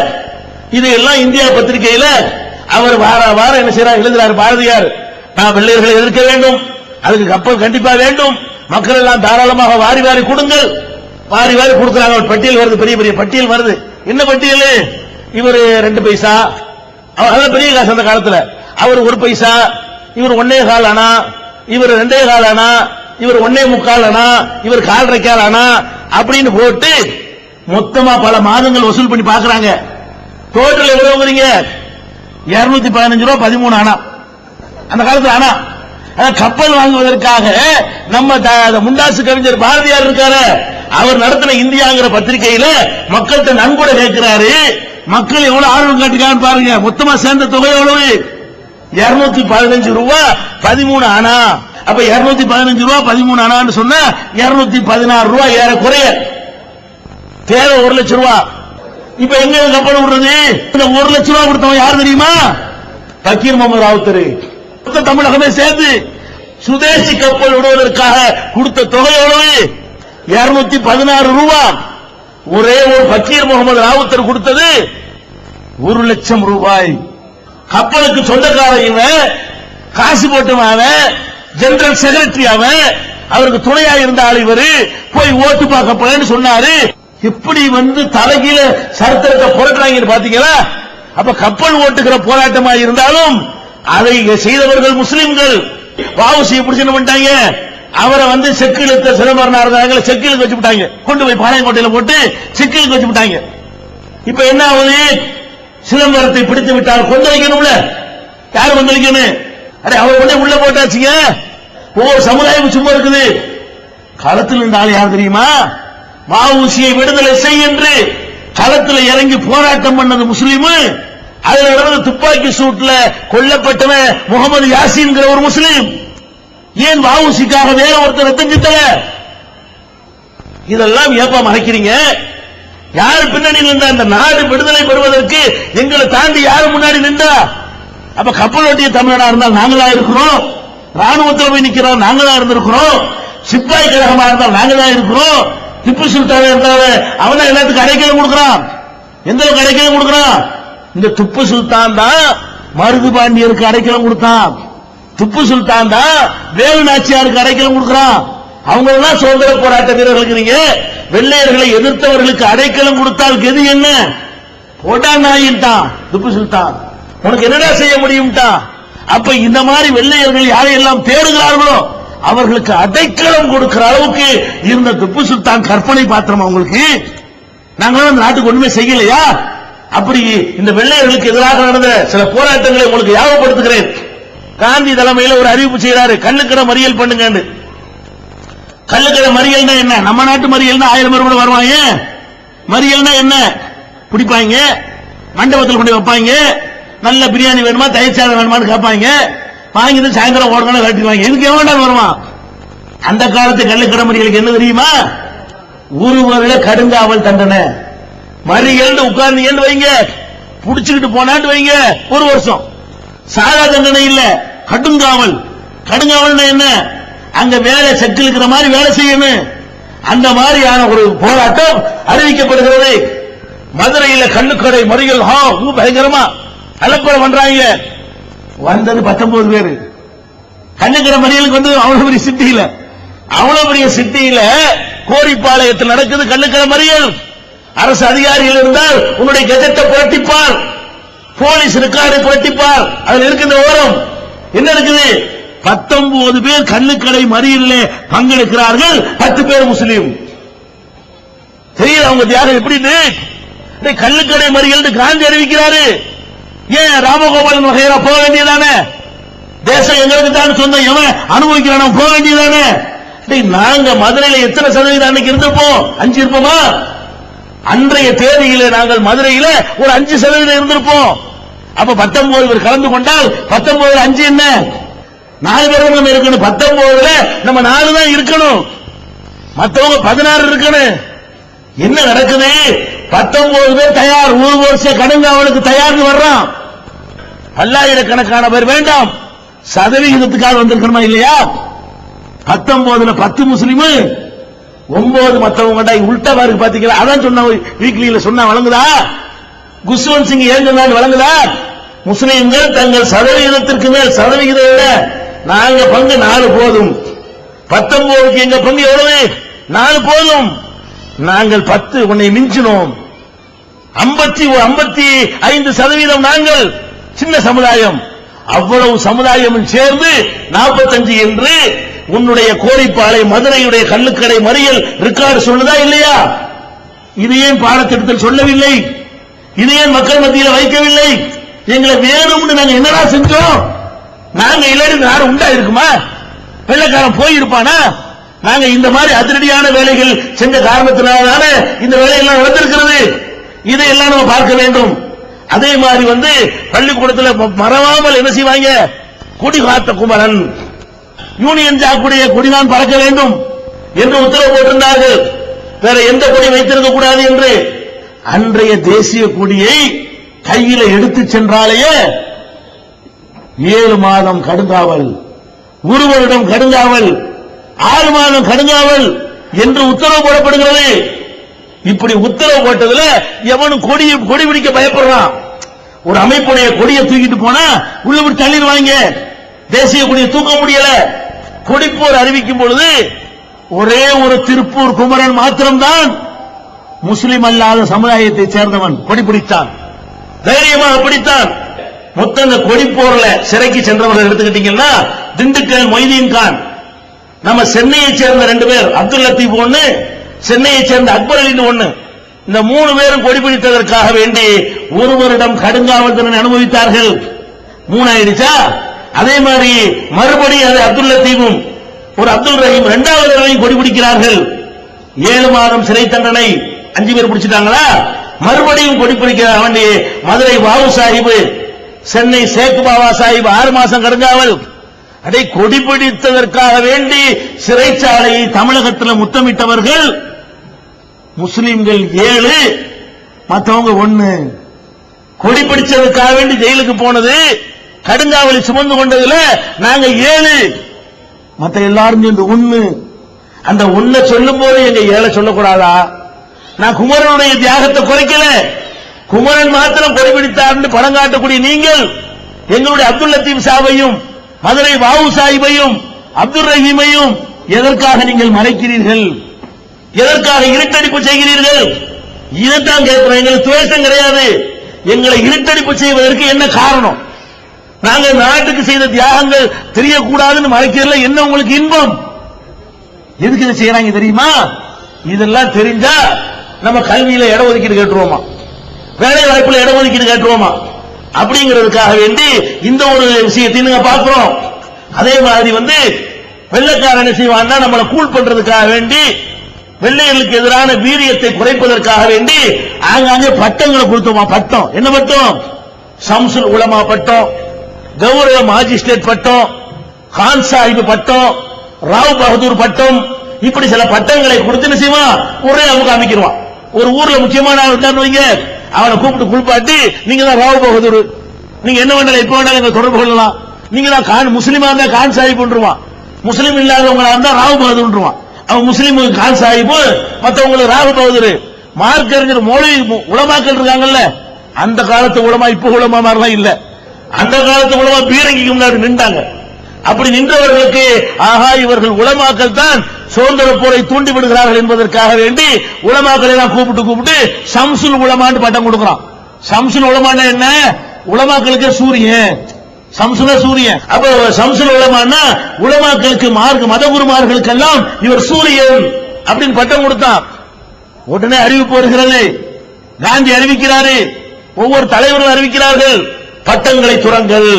இதையெல்லாம் இந்தியா பத்திரிகையில அவர் வார என்ன செய்யறாரு, எழுதுறாரு பாரதியார். நான் வெள்ளையர்களை எதிர்க்க வேண்டும், அதுக்கு கப்பல் கண்டிப்பா வேண்டும், மக்கள் எல்லாம் தாராளமாக வாரி வாரி கொடுங்கள் வாரி வாரி கொடுக்குறாங்க. பட்டியல் வருது, பெரிய பெரிய பட்டியல் வருது. என்ன பட்டியல்? இவர் 2 பைசா, அதான் பெரிய காசு அந்த காலத்துல. அவர் 1 பைசா, இவர் 1.25 அணா, இவர் 2.25 அணா, இவர் 1.25 அணா, இவர் 1/4 அணா அப்படின்னு போட்டு மொத்தமா பல மாதங்கள் வசூல் பண்ணி பாக்குறாங்க. டோட்டல் எவ்வளவுங்கிறீங்க? 215 ரூபாய் 13 அணா அந்த காலத்துல அணா. கப்பல் வாங்குவதற்காக நம்ம முண்டாசு கவிஞர் பாரதியார் இருக்காரு, அவர் நடத்தின இந்தியாங்கிற பத்திரிகையில மக்கள்கிட்ட நன்கொடை கேட்கிறாரு. மக்கள் எவ்வளவு ஆர்வம் காட்டுக்கான்னு பாருங்க. மொத்தமா சேர்ந்த தொகை எவ்வளவு? 215 ரூபாய் 13 அணா. அப்ப 215 ரூபாய் 13 அணான்னு சொன்னா 216 ரூபாய் ஏறக்குறைய. தேவை 1 லட்சம் ரூபாய். இப்ப எங்க கப்பல் விடுறது? இந்த 1 லட்சம் ரூபாய் கொடுத்தவன் யார் தெரியுமா? பக்கீர் முகமது ராவுத்தர். தமிழகமே சேர்ந்து சுதேசி கப்பல் விடுவதற்காக கொடுத்த தொகை எவ்வளவு? 216 ரூபாய். ஒரே ஒரு பக்கீர் முகமது ராவுத்தர் கொடுத்தது 1 லட்சம் ரூபாய். கப்பலுக்கு சொந்தக்காரன் இவன், காசு போட்டவன், ஜெனரல் செக்ரட்டரி அவன், அவருக்கு துணையா இருந்த ஆள் இவரு. போய் ஓட்டு பார்க்க போறேன்னு சொன்னாரு. எப்படி தலைகீழ சரித்திரத்தை புரட்டுறாங்க பாத்தீங்களா? அப்ப கப்பல் ஓட்டுகிற போராட்டமா இருந்தாலும் அதை செய்தவர்கள் முஸ்லிம்கள். வாவுசியை பிடிச்சு என்ன பண்ணிட்டாங்க? அவரை செக்கிழுத்த சிதம்பரனார் செக்கிலுக்கு வச்சு விட்டாங்க. கொண்டு போய் பாளையங்கோட்டையில போட்டு செக்கிலுக்கு வச்சு விட்டாங்க. இப்ப என்ன ஆகுது? சிதம்பரத்தை பிடித்து விட்டால் கொந்தளிக்கணும்ல. யாரு கொந்தளிக்கணும்? அவர் உள்ள போட்டாச்சுங்க. ஒவ்வொரு சமுதாயம் சும்மா இருக்குது. களத்தில் இருந்த ஆள் யார் தெரியுமா? வாவுசியை விடுதலை செய் என்று களத்தில் இறங்கி போராட்டம் பண்ணது முஸ்லீம். அதுல நடந்த துப்பாக்கி சூட்ல கொல்லப்பட்டவன் முகமது யாசின்ங்கிற ஒரு முஸ்லீம். ஏன் வாவுசிக்காக வேற ஒருத்தர் ரத்தம் சித்தல? இதெல்லாம் ஏப்பா மறைக்கிறீங்க? யாரு பின்னணி நின்றா? இந்த நாடு விடுதலை பெறுவதற்கு எங்களை தாண்டி யாரு முன்னாடி நின்றா? அப்ப கப்பல் ஓட்டிய தமிழனா இருந்தால் நாங்களா இருக்கிறோம். ராணுவத்தில் போய் நிக்கிறோம் நாங்களா இருந்திருக்கிறோம். சிப்பாய் கழகமா இருந்தால் நாங்களா இருக்கிறோம். திப்பு சுல்தான் இருந்தாலும் அவன் எல்லாத்துக்கும் அடைக்கலம் கொடுக்கிறான். எந்த அளவுக்கு அடைக்கலம் கொடுக்கிறான்? இந்த திப்பு சுல்தான் தான் மருது பாண்டியருக்கு அடைக்கலம் கொடுத்தான். திப்பு சுல்தான் தான் வேலு நாச்சியாருக்கு அடைக்கலம் கொடுக்கிறான். அவங்க எல்லாம் சுதந்திர போராட்ட வீரர்களுக்கு வெள்ளையர்களை எதிர்த்தவர்களுக்கு அடைக்கலம் கொடுத்தால் கெதி என்ன? போட்டா நாயின்ட்டான் திப்பு சுல்தான். உனக்கு என்னடா செய்ய முடியும்ட்டா? அப்ப இந்த மாதிரி வெள்ளையர்கள் யாரையெல்லாம் தேடுகிறார்களோ அவர்களுக்கு அடைக்கலம் கொடுக்கிற அளவுக்கு இருந்த திப்பு சுல்தான் கற்பனை பாத்திரம் அவங்களுக்கு. நாங்களும் அந்த நாட்டுக்கு ஒண்ணுமே செய்யலையா? அப்படி இந்த வெள்ளையர்களுக்கு எதிராக நடந்த சில போராட்டங்களை உங்களுக்கு ஞாபகப்படுத்துகிறேன். காந்தி தலைமையில் ஒரு அறிவிப்பு செய்யறாரு, கள்ளுக்கடை மறியல் பண்ணுங்க. கள்ளுக்கடை மறியல்னா என்ன? நம்ம நாட்டு மறியல்னா 1000 பேர் கூட வருவாங்க. மறியல்னா என்ன? பிடிப்பாங்க, மண்டபத்தில் கொண்டு வைப்பாங்க, நல்ல பிரியாணி வேணுமா தயிர் சாதம் வேணுமான்னு கேட்பாங்க. வாங்கிட்டு சாயந்தரம் ஓடணும் கட்டிடுவாங்க. எதுக்கு எவன்டால் வருவான்? அந்த காலத்து கள்ளுக்கடை மறியலுக்கு என்ன தெரியுமா? ஒரு வருட கடுங்காவல் தண்டனை. மறியல் உட்கார்ந்து வைங்க, புடிச்சுக்கிட்டு போனாட்டு வைங்க 1 வருஷம். சாதா தண்டனை இல்ல, கடுங்காவல். கடுங்காவல் என்ன? அங்க வேலை செட்டில் இருக்கிற மாதிரி வேலை செய்யணும். அந்த மாதிரியான ஒரு போராட்டம் அறிவிக்கப்படுகிறது. மதுரையில கள்ளுக்கடை மறியல் பயங்கரமா அலப்பறம் பண்றாங்க. வந்தது 19 பேர். கள்ளுக்கடை மறியலுக்கு அவ்வளவு பெரிய சிட்டியில, அவ்வளவு பெரிய சிட்டியில கோரிப்பாளையத்தில் நடக்குது கள்ளுக்கடை மறியல். அரசு அதிகாரிகள் இருந்தால் உன்னுடைய கெஜெட்டை புரட்டிப்பார், போலீஸ் ரெக்கார்டை புரட்டிப்பார். அதில் இருக்கின்ற ஓரம் என்ன இருக்குது? 19 பேர் கள்ளுக்கடை மறியலிலே பங்கெடுக்கிறார்கள். 10 பேர் முஸ்லீம். தெரியல அவங்க தியாகம் எப்படின்னு. கள்ளுக்கடை மறியல் காந்தி அறிவிக்கிறாரு. ஏன் ராமகோபாலன் வகைரா போக வேண்டியதானே? தேசம் எங்களுக்கு தான் சொந்தம், எவன் அனுபவிக்கிறான் போக வேண்டியதானே? நாங்க மதுரையில் எத்தனை சதவீதம் அன்னைக்கு இருந்திருப்போம்? 5 இருப்போமா? அன்றைய தேதியில நாங்கள் மதுரையில ஒரு 5% இருந்திருப்போம். அப்ப 19 பேர் கலந்து கொண்டால் 19 5 என்ன? 4 பேர் நம்ம இருக்கணும். 19 நம்ம 4 தான் இருக்கணும், மற்றவங்க 16 இருக்கணும். என்ன நடக்குது? 19 பேர் தயார், 1 வருஷம் கடுங்காவலுக்கு தயார்னு வர்றான். பல்லாயிரக்கணக்கான பேர் வேண்டாம், சதவிகிதத்துக்காக வந்திருக்கணுமா இல்லையா? 19 10 முஸ்லிம், 9 மற்றவங்க உள்டா பாருக்கு பாத்தீங்களா? அதான் சொன்ன வீக்லியில சொன்னா வழங்குதா? குஷ்வந்த் சிங் ஏன் சொன்னாங்க வழங்குதா? முஸ்லிம்கள் தங்கள் சதவிகிதத்திற்கு மேல் சதவிகிதம் விட நாங்க பங்கு 4 போதும், 19க்கு எங்க பங்கு எவ்வளவு? 4 போதும். நாங்கள் 10 உன்னை மிஞ்சினோம். 55% நாங்கள் சின்ன சமுதாயம். அவ்வளவு சமுதாயம் சேர்ந்து 45 என்று உன்னுடைய கோரிப்பாளை மதுரையுடைய கள்ளுக்கடை மறியல் ரெக்கார்டு சொல்லுதா இல்லையா? இது ஏன் பாடத்திட்டத்தில் சொல்லவில்லை? இது ஏன் மக்கள் மத்தியில் வைக்கவில்லை? எங்களை வேணும்னு நாங்க என்னடா செஞ்சோம்? நாங்க இல்லாட்டி நாடு உண்டா இருக்குமா? வெள்ளக்காரன் போயிருப்பானா? நாங்க இந்த மாதிரி அதிரடியான வேலைகள் செஞ்ச காரணத்தினால இந்த வேலையெல்லாம் நடந்திருக்கிறது. இதையெல்லாம் நம்ம பார்க்க வேண்டும். அதே மாதிரி பள்ளிக்கூடத்தில் மறவாமல் என்ன செய்வாங்க? கொடி காத்த குமரன், யூனியன் ஜாக்குடைய கொடிதான் பறக்க வேண்டும் என்று உத்தரவு போட்டிருந்தார்கள். வேற எந்த கொடி வைத்திருக்க கூடாது என்று. அன்றைய தேசிய கொடியை கையில எடுத்து சென்றாலேயே 7 மாதம் கடுங்காவல், 1 வருடம் கடுங்காவல், 6 மாதம் கடுங்காவல் என்று உத்தரவு போடப்படுகிறது. இப்படி உத்தரவு போட்டதுல எவனும் கொடி பிடிக்க பயப்படுறான். ஒரு அமைப்புடைய கொடியை தூக்கிட்டு போனா உள்ள விட்டு தள்ளிடுவாங்க. தேசிய கொடியை தூக்க முடியல. கொடிப்போர் அறிவிக்கும் பொழுது ஒரே ஒரு திருப்பூர் குமரன் மாத்திரம்தான் முஸ்லிம் அல்லாத சமுதாயத்தை சேர்ந்தவன் கொடி பிடித்தான். தைரியமாக பிடித்தான். மொத்தம் இந்த கொடிப்போர்ல சிறைக்கு சென்றவர்கள் எடுத்துக்கிட்டீங்கன்னா திண்டுக்கல் மொய்தீன் கான், நம்ம சென்னையை சேர்ந்த 2 பேர், அப்துல் லத்தீப் ஒண்ணு, சென்னையை சேர்ந்த அக்பர் அலின்னு ஒண்ணு. இந்த 3 பேரும் கொடி பிடித்ததற்காக வேண்டி 1 வருடம் கடுங்காவல் தண்டனை அனுபவித்தார்கள். 3 ஆயிடுச்சா? அதே மாதிரி மறுபடியும் அது அப்துல் லத்தீபும் ஒரு அப்துல் ரஹீம் 2வது தடவை கொடி பிடிக்கிறார்கள். 7 மாதம் சிறை தண்டனை. 5 பேர் பிடிச்சிட்டாங்களா? மறுபடியும் கொடி பிடிக்க வேண்டி மதுரை பாபு சாஹிப், சென்னை சேக்கு பாபா சாஹிப் 6 மாசம் கடுங்காவல். அதை கொடி பிடித்ததற்காக வேண்டி சிறைச்சாலையை தமிழகத்தில் முத்தமிட்டவர்கள் முஸ்லிம்கள் 7, மற்றவங்க 1. கொடி பிடிச்சதுக்காக வேண்டி ஜெயிலுக்கு போனது, கடுங்காவலி சுமந்து கொண்டதுல நாங்க 7, மற்ற எல்லாரும் சேர்ந்து 1. அந்த 1 சொல்லும் போது எங்க 7 சொல்லக்கூடாதா? நான் குமரனுடைய தியாகத்தை குறைக்கல. குமரன் மாத்திரம் கொடி பிடித்தார் படம் காட்டக்கூடிய நீங்கள் எங்களுடைய அப்துல் லத்தீப் சாவையும் மதுரை பாபு சாஹிபையும் அப்துல் ரஹீமையும் எதற்காக நீங்கள் மறைக்கிறீர்கள்? எதற்காக இருட்டடிப்பு செய்கிறீர்கள்? இதைத்தான் கேட்கிறோம். எங்களுக்கு துவேஷம் கிடையாது. எங்களை இருட்டடிப்பு செய்வதற்கு என்ன காரணம்? நாங்கள் நாட்டுக்கு செய்த தியாகங்கள் தெரியக்கூடாதுன்னு மறைக்கிறதுல என்ன உங்களுக்கு இன்பம்? எதுக்கு இதை செய்யறாங்க தெரியுமா? இதெல்லாம் தெரிஞ்சா நம்ம கல்வியில இடஒதுக்கீடு கேட்டுருவோமா, வேலை வாய்ப்புல இடஒதுக்கீடு கேட்டுருவோமா? அப்படிங்கிறதுக்காக வேண்டி இந்த ஒரு விஷயத்தை நீங்க பார்க்கிறோம். அதே மாதிரி வெள்ளைக்காரன் செய்வான்னா நம்மளை கூல் பண்றதுக்காக வேண்டி, வெள்ளையர்களுக்கு எதிரான வீரியத்தை குறைப்பதற்காக வேண்டி ஆங்காங்கே பட்டங்களை கொடுத்தோமா. பட்டம் என்ன பட்டம்? ஷம்சுல் உலமா பட்டம், கௌரவ மாஜிஸ்ட்ரேட் பட்டம், கான் சாஹிப் பட்டம், ராவ் பகதூர் பட்டம், இப்படி சில பட்டங்களை கொடுத்து செய்வான். ஒரே அவங்க அமைக்கிடுவான். ஒரு ஊர்ல முக்கியமான வைங்க, அவனை கூப்பிட்டு குளிப்பாட்டி, நீங்க தான் ராவ் பகதூர், நீங்க என்ன பண்ணல இப்ப வேண்டாம் தொடர்பு கொள்ளலாம், நீங்க தான் கான் முஸ்லீமா இருந்தா கான் சாஹிப் முஸ்லீம் இல்லாதவங்களா இருந்தா ராவ் பகதூர். அவன் முஸ்லீமுக்கு கான் சாஹிப், மற்றவங்களுக்கு ராவ் பகதூர். மார்க் அறிஞர் மொழி உலமாக்கள் இருக்காங்கல்ல, அந்த காலத்து உலமா இப்ப உலமா மாதிரிலாம் இல்ல. அந்த காலத்து உலமா பீரங்கிக்கு முன்னாடி நின்றாங்க. அப்படி நின்றவர்களுக்கு ஆகா இவர்கள் உலமாக்கள் தான் சுதந்திர போரை தூண்டி விடுகிறார்கள் என்பதற்காக வேண்டி உலமாக்களை எல்லாம் கூப்பிட்டு ஷம்சுல் உலமான்னு பட்டம் கொடுக்கிறான். ஷம்சுல் உலமான்னா என்ன? உலமாக்களுக்கு சூரியன், ஷம்சுல சூரியன். அப்ப ஷம்சுல் உலமான்னா உலமாக்களுக்கு மதகுருமார்களுக்கெல்லாம் இவர் சூரியன் அப்படின்னு பட்டம் கொடுத்தான். உடனே அறிவிப்பு வருகிறது, காந்தி அறிவிக்கிறாரு, ஒவ்வொரு தலைவர்கள் அறிவிக்கிறார்கள், பட்டங்களை துறங்கள்.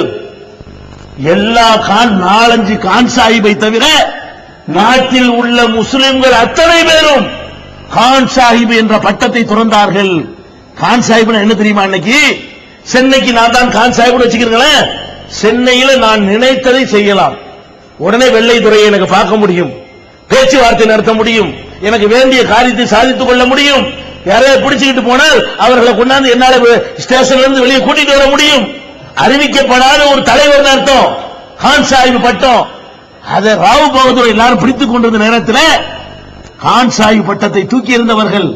எல்லா 4-5 கான் சாஹிபை தவிர நாட்டில் உள்ள முஸ்லிம்கள் அத்தனை பேரும் கான் சாஹிப் என்ற பட்டத்தை துறந்தார்கள். கான் சாஹிப் என்ன தெரியுமா? அன்னைக்கு சென்னைக்கு நான் தான் கான் சாஹிப் வச்சுக்கிறேன். சென்னையில நான் நினைத்ததை செய்யலாம். உடனே வெள்ளைத்துறையை எனக்கு பார்க்க முடியும், பேச்சுவார்த்தை நடத்த முடியும், எனக்கு வேண்டிய காரியத்தை சாதித்துக் கொள்ள முடியும். யாரைய பிடிச்சுக்கிட்டு போனால் அவர்களை கொண்டாந்து என்னால ஸ்டேஷன்ல இருந்து வெளியே கூட்டிட்டு வர முடியும். அறிவிக்கப்படாத ஒரு தலைவர் அர்த்தம் கான் சாஹிப் பட்டம். அதை ராவ் பகதூர் எல்லாரும் பிடித்துக் கொண்டிருந்த நேரத்தில் கான் சாஹிப் பட்டத்தை தூக்கி இருந்தவர்கள்,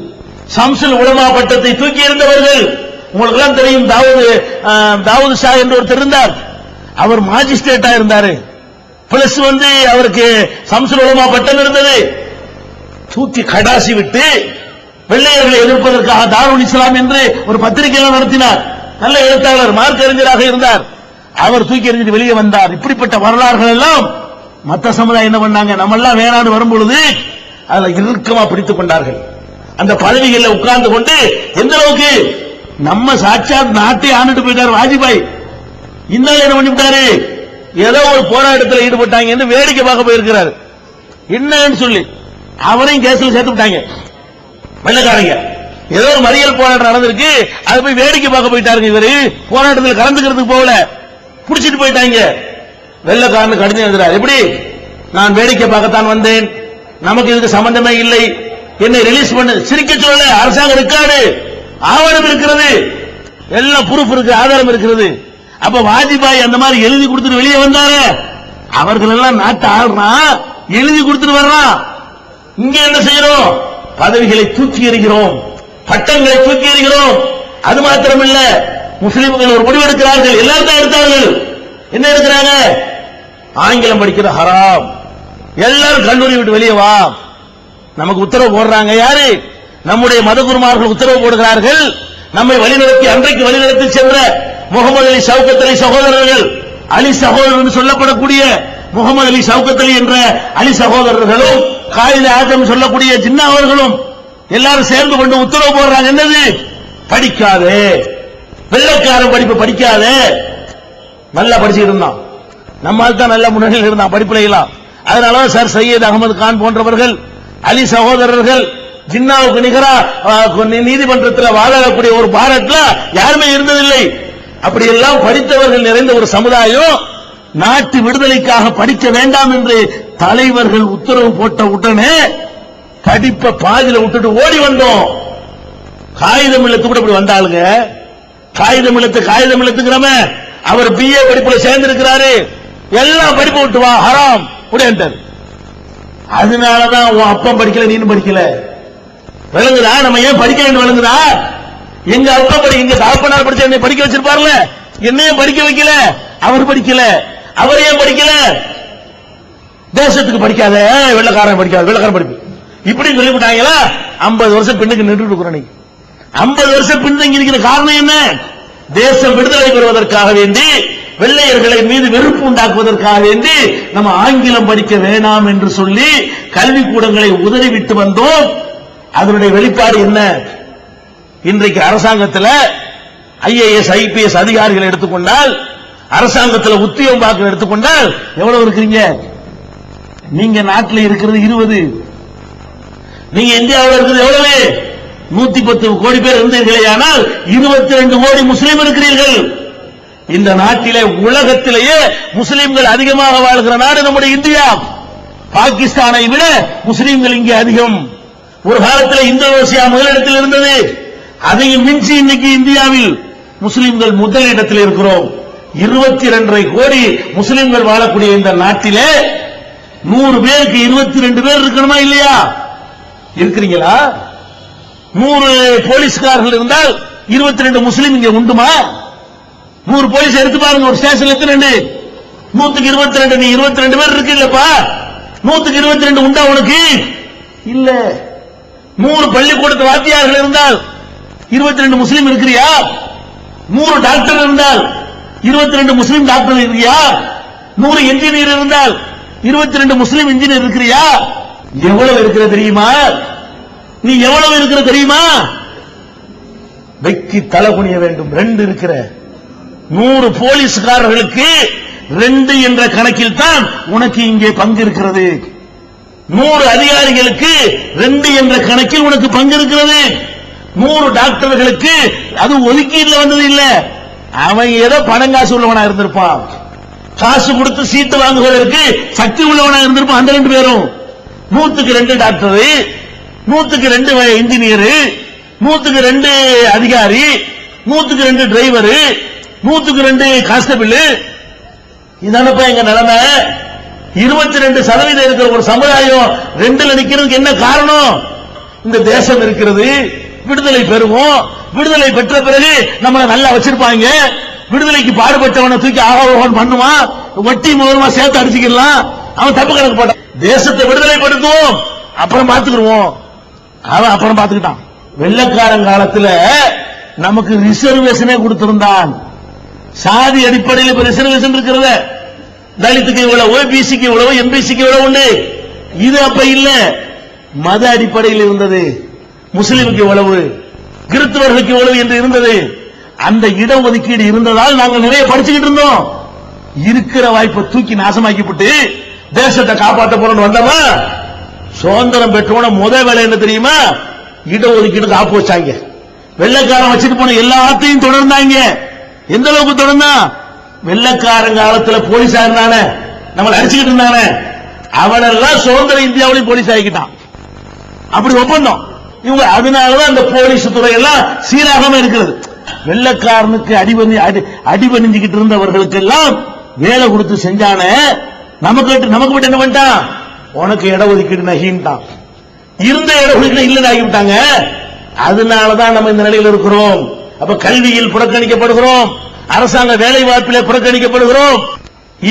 ஷம்சுல் உலமா பட்டத்தை தூக்கி இருந்தவர்கள். உங்களுக்கு எல்லாம் தெரியும், தாவூத் ஷா என்று ஒருத்தர் இருந்தார். அவர் மாஜிஸ்ட்ரேட்டா இருந்தாரு. பிளஸ் அவருக்கு ஷம்சுல் உலமா பட்டம் இருந்தது. தூக்கி கடாசி விட்டு வெள்ளையர்களை எதிர்ப்பதற்காக தாருல் இஸ்லாம் என்று ஒரு பத்திரிகை நடத்தினார். நல்ல எழுத்தாளர், மார்க்க அறிஞராக இருந்தார். அவர் தூக்கி எறிஞ்சிட்டு வெளியே வந்தார். இப்படிப்பட்ட வரலாறுகள் எல்லாம் மற்ற சமுதாயம் என்ன பண்ணாங்க, நம்ம எல்லாம் வேணான்னு வரும்பொழுது அதுல இறுக்கமா பிடித்துக் கொண்டார்கள். அந்த பதவிகளில் உட்கார்ந்து கொண்டு எந்த அளவுக்கு நம்ம சாட்சாத் நாட்டை ஆண்டுட்டு போயிட்டார் வாஜ்பாய். இன்னும் என்ன பண்ணிவிட்டாரு, ஏதோ ஒரு போராட்டத்தில் ஈடுபட்டாங்க என்று வேடிக்கை பார்க்க போயிருக்கிறார். என்னன்னு சொல்லி அவரையும் கேஸ்ல சேர்த்து விட்டாங்க வெள்ளக்காரங்க. ஏதோ ஒரு மறியல் போராட்டம் நடந்திருக்கு, அது போய் வேடிக்கை பார்க்க போயிட்டாருங்க. இவரு போராட்டத்தில் கலந்துக்கிறதுக்கு போகல, புடிச்சிட்டு போயிட்டாங்க. வெள்ளக்காரன் கடிதம் எழுதுறார், எப்படி நான் வேடிக்கை பார்க்கத்தான் வந்தேன், நமக்கு இதுக்கு சம்பந்தமே இல்லை, என்னை ரிலீஸ் பண்ணு. சிரிக்க சொல்ல, அரசாங்க ரெக்கார்டு ஆவணம் இருக்கிறது, எல்லாம் ப்ரூஃப் இருக்கு, ஆதாரம் இருக்கிறது. அப்ப வாஜ்பாய் அந்த மாதிரி எழுதி கொடுத்துட்டு வெளியே வந்தாரு. அவர்கள் எல்லாம் நாட்டை ஆள்றான், எழுதி கொடுத்துட்டு வர்றான். இங்க என்ன செய்யறோம், பதவிகளை தூக்கி எறிகிறோம், பட்டங்களை தூக்கி எறிகிறோம். அது மாத்திரமில்ல, முஸ்லிம்கள் ஒரு முடிவெடுக்கிறார்கள், எல்லாரும் தான் எடுத்தார்கள். என்ன எடுக்கிறாங்க, ஆங்கிலம் படிக்கிற ஹராம், எல்லாரும் கல்லூரி விட்டு வெளியே வா. நமக்கு உத்தரவு போடுறாங்க யாரு, நம்முடைய மதகுருமார்கள் உத்தரவு போடுகிறார்கள். நம்மை வழிநடத்தி, அன்றைக்கு வழிநடத்தி சென்ற முகமது அலி ஷவுகத் அலி சகோதரர்கள், அலி சகோதரர் சொல்லப்படக்கூடிய முகமது அலி ஷவுகத் அலி என்ற அலி சகோதரர்களும், காயிதே ஆஜம் சொல்லக்கூடிய ஜின்னா அவர்களும் எல்லாரும் சேர்ந்து கொண்டு உத்தரவு போடுறாங்க. என்னது, படிக்காதே, வெள்ளைக்காரன் படிப்பு படிக்காதே. நல்லா படிச்சுட்டு இருந்தான், நம்மால் தான் நல்ல முன்னணியில் இருந்தான் படிப்புல எல்லாம். அதனால சார் சையத் அகமது கான் போன்றவர்கள், அலி சகோதரர்கள், ஜின்னாவுக்கு நிகரா நீதிமன்றத்தில் வாழக்கூடிய ஒரு பாரட்ல யாருமே இருந்ததில்லை. அப்படி எல்லாம் படித்தவர்கள் நிறைந்த ஒரு சமுதாயம் நாட்டு விடுதலைக்காக படிக்க வேண்டாம் என்று தலைவர்கள் உத்தரவு போட்ட உடனே படிப்பை பாதியில விட்டுட்டு ஓடி வந்தோம். காகிதம் இல்லத்து கூட இப்படி வந்தாளுங்க. காகிதம் இல்லத்துங்கிறம அவர் பிஏ படிப்புல சேர்ந்திருக்கிறாரு, எல்லாம் படிப்பு விட்டு வா ஹராம் உடையன்ட்டார். அதனாலதான் உன் அப்பம் படிக்கல, நீனும் படிக்கல. விளங்குதா, நம்ம ஏன் படிக்க வேண்டும் விளங்குதா? எங்க அப்பா எங்க தாப்பனார் படிச்ச என்னை படிக்க வச்சிருப்பார்ல, என்னையும் படிக்க வைக்கல, அவர் படிக்கல. அவர் ஏன் படிக்கல, தேசத்துக்கு படிக்காத, வெள்ளக்காரன் படிக்காத, வெள்ளக்காரன் படிப்பு இப்படி சொல்லிவிட்டாங்களா? 50 வருஷம் பின்னுக்கு நின்று இருக்கிறோம். 50 வருஷம் பின்தங்கி இருக்கிற காரணம் என்ன? தேசம் விடுதலை பெறுவதற்காக வேண்டி, வெள்ளையர்களை மீது வெறுப்பு உண்டாக்குவதற்காக வேண்டி நம்ம ஆங்கிலம் படிக்க வேணாம் என்று சொல்லி கல்விக்கூடங்களை உதறிவிட்டு வந்தோம். அதனுடைய வெளிப்பாடு என்ன? இன்றைக்கு அரசாங்கத்தில் ஐஏஎஸ் ஐபிஎஸ் அதிகாரிகள் எடுத்துக்கொண்டால், அரசாங்கத்தில் உத்தியோகம் பார்க்க எடுத்துக்கொண்டால் எவ்வளவு இருக்கிறீங்க? நீங்க நாட்டில் இருக்கிறது 20, நீங்க இந்தியாவில் இருக்கிறது எவ்வளவு? 110 கோடி பேர் இருந்தீர்களே, ஆனால் 22 கோடி முஸ்லீம் இருக்கிறீர்கள். இந்த நாட்டிலே உலகத்திலேயே முஸ்லீம்கள் அதிகமாக வாழ்கிற நாடு நம்முடைய இந்தியா. பாகிஸ்தானை விட முஸ்லீம்கள் இங்கே அதிகம். ஒரு காலத்தில் இந்தோனேசியா முதலிடத்தில் இருந்தது, அதையும் மிஞ்சி இன்னைக்கு இந்தியாவில் முஸ்லீம்கள் முதலிடத்தில் இருக்கிறோம். 22 கோடி முஸ்லீம்கள் வாழக்கூடிய இந்த நாட்டிலே 100 பேருக்கு 22 பேர் இருக்கணுமா இல்லையா? இருக்கிறீங்களா? 100 போலீஸ்காரர்கள் இருந்தால் 22 முஸ்லீம் இங்க உண்டுமா? 100 போலீஸ் எடுத்து பாருங்க, ஒரு ஸ்டேஷன்ல எத்தனை? 100க்கு 22. நீ 22 பேர் இருக்கு இல்லப்பா, 100க்கு 22 உண்டா உனக்கு? இல்ல. 100 பள்ளிக்கூடத்து வாத்தியார்கள் இருந்தால் 22 முஸ்லீம் இருக்கிறியா? 100 டாக்டர் இருந்தால் 22 முஸ்லீம் டாக்டர் இருக்கிறியா? 100 இன்ஜினியர் இருந்தால் 22 முஸ்லீம் இன்ஜினியர் இருக்கிறியா? எவ்வளவு இருக்கிற தெரியுமா? நீ எவ்வளவு இருக்கிற தெரியுமா? வெக்கி தலை குனிய வேண்டும். 2 இருக்கிற 100 போலீஸ்காரர்களுக்கு 2 என்ற கணக்கில் தான் உனக்கு இங்கே பங்கு இருக்கிறது. 100 அதிகாரிகளுக்கு 2 என்ற கணக்கில் உனக்கு பங்கு இருக்கிறது. 100 டாக்டர்களுக்கு அது ஒதுக்கீடுல வந்தது இல்ல, அவன் ஏதோ பணங்காசு உள்ளவனா இருந்திருப்பான், காசு கொடுத்து சீட்டு வாங்குவதற்கு சக்தி உள்ளவனா இருந்திருப்பான். அந்த 2 பேரும் 100க்கு 2 டாக்டர், 100க்கு 2 இன்ஜினியர், 100க்கு 2 அதிகாரி, 100க்கு 2 டிரைவர், 100க்கு 2 கான்ஸ்டபிள். இதானப்பா எங்க நிலைமை. 22% இருக்கிற ஒரு சமுதாயம் 2ல நிக்கிறதுக்கு என்ன காரணம்? இந்த தேசம் இருக்கிறது, விடுதலை பெறுவோம், விடுதலை பெற்ற பிறகு நம்மளை நல்லா வச்சிருப்பாங்க, விடுதலைக்கு பாடுபட்டவனை தூக்கி ஆகோகன் பண்ணுவான், வட்டி மூலமா சேர்த்து அடிச்சுக்கலாம், அவன் தப்பு கணக்கு போட்டான். தேசத்தை விடுதலை படுத்துவோம், அப்புறம் பார்த்துக்கிடுவோம். அவன் அப்புறம் பார்த்துக்கிட்டான். வெள்ளக்காரன் காலத்துல நமக்கு ரிசர்வேஷனே கொடுத்திருந்தான். சாதி அடிப்படையில் இப்ப ரிசர்வேஷன் இருக்கிறத, தலித்துக்கு இவ்வளவு, பிசிக்கு இவ்வளவு, எம்பிசிக்கு இவ்வளவு உண்டு. இது அப்ப இல்ல, மத அடிப்படையில் இருந்தது. முஸ்லிமுக்கு இவ்வளவு, கிறிஸ்தவர்களுக்கு இவ்வளவு என்று இருந்தது. அந்த இடஒதுக்கீடு இருந்ததால் நாங்கள் நிறைய படிச்சுக்கிட்டு இருந்தோம். இருக்கிற வாய்ப்பை தூக்கி நாசமாக்கிவிட்டு தேசத்தை காப்பாற்ற போறோம்னு வந்தோமா, சுதந்திரம் பெற்றோன முதல் வேலை என்ன தெரியுமா? இடஒதுக்கீடு காப்பு வச்சாங்க. வெள்ளக்காரன் வச்சுட்டு போன எல்லாத்தையும் தொடர்ந்தாங்க. எந்த அளவுக்கு தொடர்ந்தா, வெள்ளக்காரன் காலத்துல போலீஸா இருந்தானே, நம்மளை அடிச்சுக்கிட்டு இருந்தானே, அவனெல்லாம் சுதந்திர இந்தியாவிலையும் போலீஸ் ஆகிக்கிட்டான். அப்படி ஒப்பந்தம் இவங்க. அதனாலதான் அந்த போலீஸ் துறை எல்லாம் சீராகவே இருக்கிறது. வெள்ளக்காரனுக்கு அடிபணிஞ்சுக்கிட்டு இருந்தவர்களுக்கு எல்லாம் வேலை கொடுத்து செஞ்சானே, நமக்கு விட்டு என்ன பண்ணிட்டான்? உனக்கு இடஒதுக்கீடு நகிட்டான். இருந்த இடஒதுக்கீடு இல்லைன்னு ஆகிவிட்டாங்க. அதனாலதான் நம்ம இந்த நிலையில் இருக்கிறோம். அப்ப கல்வியில் புறக்கணிக்கப்படுகிறோம், அரசாங்க வேலை வாய்ப்பிலே புறக்கணிக்கப்படுகிறோம்.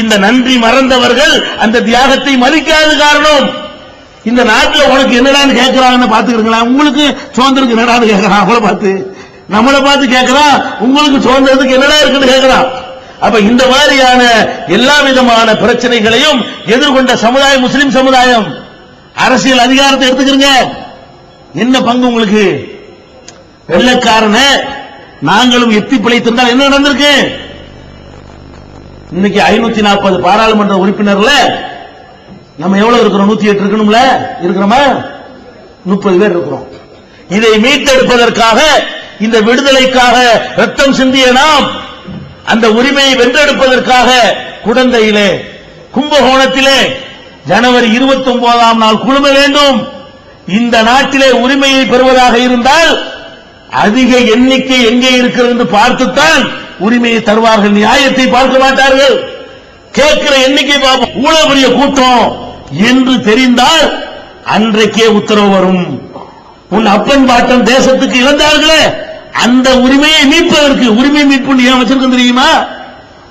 இந்த நன்றி மறந்தவர்கள் அந்த தியாகத்தை மதிக்காத காரணம். இந்த நாட்டில் உனக்கு என்னடான்னு கேட்கிறாங்கன்னு பாத்துக்கிறீங்களா? உங்களுக்கு சுதந்திரத்துக்கு என்னடான்னு கேட்கறான். அவங்கள பார்த்து நம்மளை பார்த்து கேட்கிறான், உங்களுக்கு சுதந்திரத்துக்கு என்னடா இருக்குன்னு கேட்கிறான். அப்ப இந்த மாதிரியான எல்லா விதமான பிரச்சனைகளையும் எதிர்கொண்ட சமுதாயம் முஸ்லிம் சமுதாயம். அரசியல் அதிகாரத்தை எடுத்துக்கிறீங்க, என்ன பங்கு உங்களுக்கு? வெள்ளக்காரன நாங்களும் எத்தி பிழைத்திருந்தால் என்ன நடந்திருக்கு? இன்னைக்கு 540 பாராளுமன்ற உறுப்பினர்ல நம்ம எவ்வளவு இருக்கிறோம்? 108 இருக்கணும்ல, இருக்கிறோமா? 30 பேர் இருக்கிறோம். இதை மீட்டெடுப்பதற்காக, இந்த விடுதலைக்காக ரத்தம் சிந்திய நாம் அந்த உரிமையை வென்றெடுப்பதற்காக குடந்தையிலே, கும்பகோணத்திலே ஜனவரி 29ஆம் நாள் குழும வேண்டும். இந்த நாட்டிலே உரிமையை பெறுவதாக இருந்தால் அதிக எண்ணிக்கை எங்கே இருக்கிறது என்று பார்த்துத்தான் உரிமையை தருவார்கள். நியாயத்தை பார்க்க மாட்டார்கள். கேட்கிற எண்ணிக்கை பார்ப்போம். இவ்வளவு பெரிய கூட்டம் என்று தெரிந்தால் அன்றைக்கே உத்தரவு வரும். உன் அப்பன் பாட்டன் தேசத்துக்கு இழந்தார்களே, அந்த உரிமையை மீட்பதற்கு, உரிமை மீட்பு ஏன் வச்சிருக்க தெரியுமா?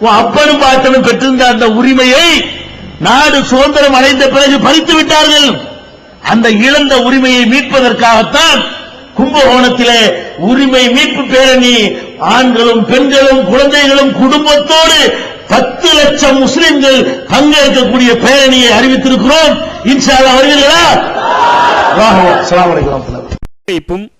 உன் அப்பனும் பாட்டனும் பெற்றிருந்த அந்த உரிமையை நாடு சுதந்திரம் அடைந்த பிறகு பறித்து விட்டார்கள். அந்த இழந்த உரிமையை மீட்பதற்காகத்தான் கும்பகோணத்திலே உரிமை மீட்பு பேரணி, ஆண்களும் பெண்களும் குழந்தைகளும் குடும்பத்தோடு 10 லட்சம் முஸ்லிம்கள் பங்கேற்கக்கூடிய பேரணியை அறிவித்திருக்கிறோம். இன்ஷா அல்லாஹ் வருவீர்களா? அஸ்ஸலாமு அலைக்கும்.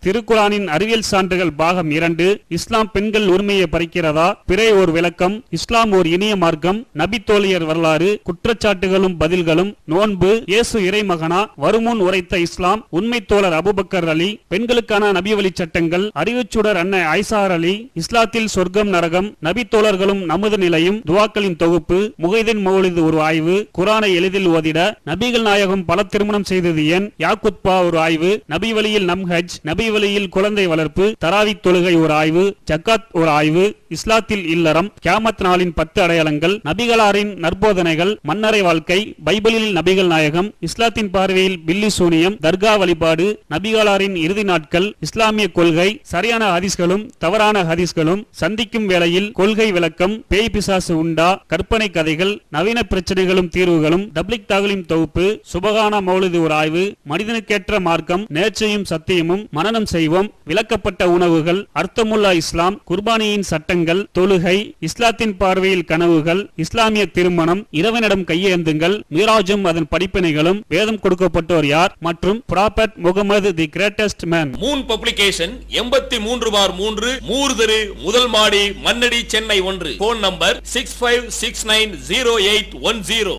திருக்குரானின் அறிவியல் சான்றுகள் பாகம் 2. இஸ்லாம் பெண்கள் உரிமையை பறிக்கிறதா? பிறை ஒரு விளக்கம். இஸ்லாம் ஒரு இனிய மார்க்கம். நபி தோழியர் வரலாறு. குற்றச்சாட்டுகளும் பதில்களும். நோன்பு. இயேசு இறைமகனா? வருமுன் உரைத்த இஸ்லாம். உண்மை தோழர் அபூபக்கர் அலி. பெண்களுக்கான நபி வழி சட்டங்கள். அறிவுச்சுடர் அன்னை ஐசார் அலி. இஸ்லாத்தில் சொர்க்கம் நரகம். நபி தோழர்களும் நமது நிலையும். துவாக்களின் தொகுப்பு. முகைதீன் மௌலிது ஒரு ஆய்வு. குரானை எளிதில் ஓதிட. நபிகள் நாயகம் பல திருமணம் செய்தது ஏன்? யாக்குத்பா ஒரு ஆய்வு. நபி வழியில் நம் ஹஜ். நபி வழியில் குழந்தை வளர்ப்பு. தராவி தொழுகை ஒரு ஆய்வு. ஜக்காத் ஒரு ஆய்வு. இஸ்லாத்தில் இல்லறம். கியாமத் நாளின் 10 அடையாளங்கள். நபிகளாரின் நற்போதனைகள். மன்னரை வாழ்க்கை. பைபிளில் நபிகள் நாயகம். இஸ்லாத்தின் பார்வையில் பில்லி சூனியம். தர்கா வழிபாடு. நபிகளாரின் இறுதி நாட்கள். இஸ்லாமிய கொள்கை. சரியான ஹதீஸ்களும் தவறான ஹதீஸ்களும். சந்திக்கும் வேளையில் கொள்கை விளக்கம். பேய் பிசாசு உண்டா? கற்பனை கதைகள். நவீன பிரச்சனைகளும் தீர்வுகளும். தப்லிக் தாகலிம் தொகுப்பு. சுபகான மௌலிது ஒரு ஆய்வு. மனிதனுக்கேற்ற மார்க்கம். நேர்ச்சையும் சத்தியமும். மனனம் செய்வோம். விளக்கப்பட்ட உணவுகள். அர்த்தமுல்லா இஸ்லாம். குர்பானியின் சட்டங்கள். தொழுகை. இஸ்லாத்தின் பார்வையில் கனவுகள். இஸ்லாமிய திருமணம். இறைவனிடம் கையேந்துங்கள். மீராஜும் அதன் படிப்பினைகளும். வேதம் கொடுக்கப்பட்டோர் யார்? மற்றும் prophet Muhammad the greatest man. Moon publication 83/3 Moore தெரு, முதல் மாடி, மண்ணடி, சென்னை 1. Phone number 65690810.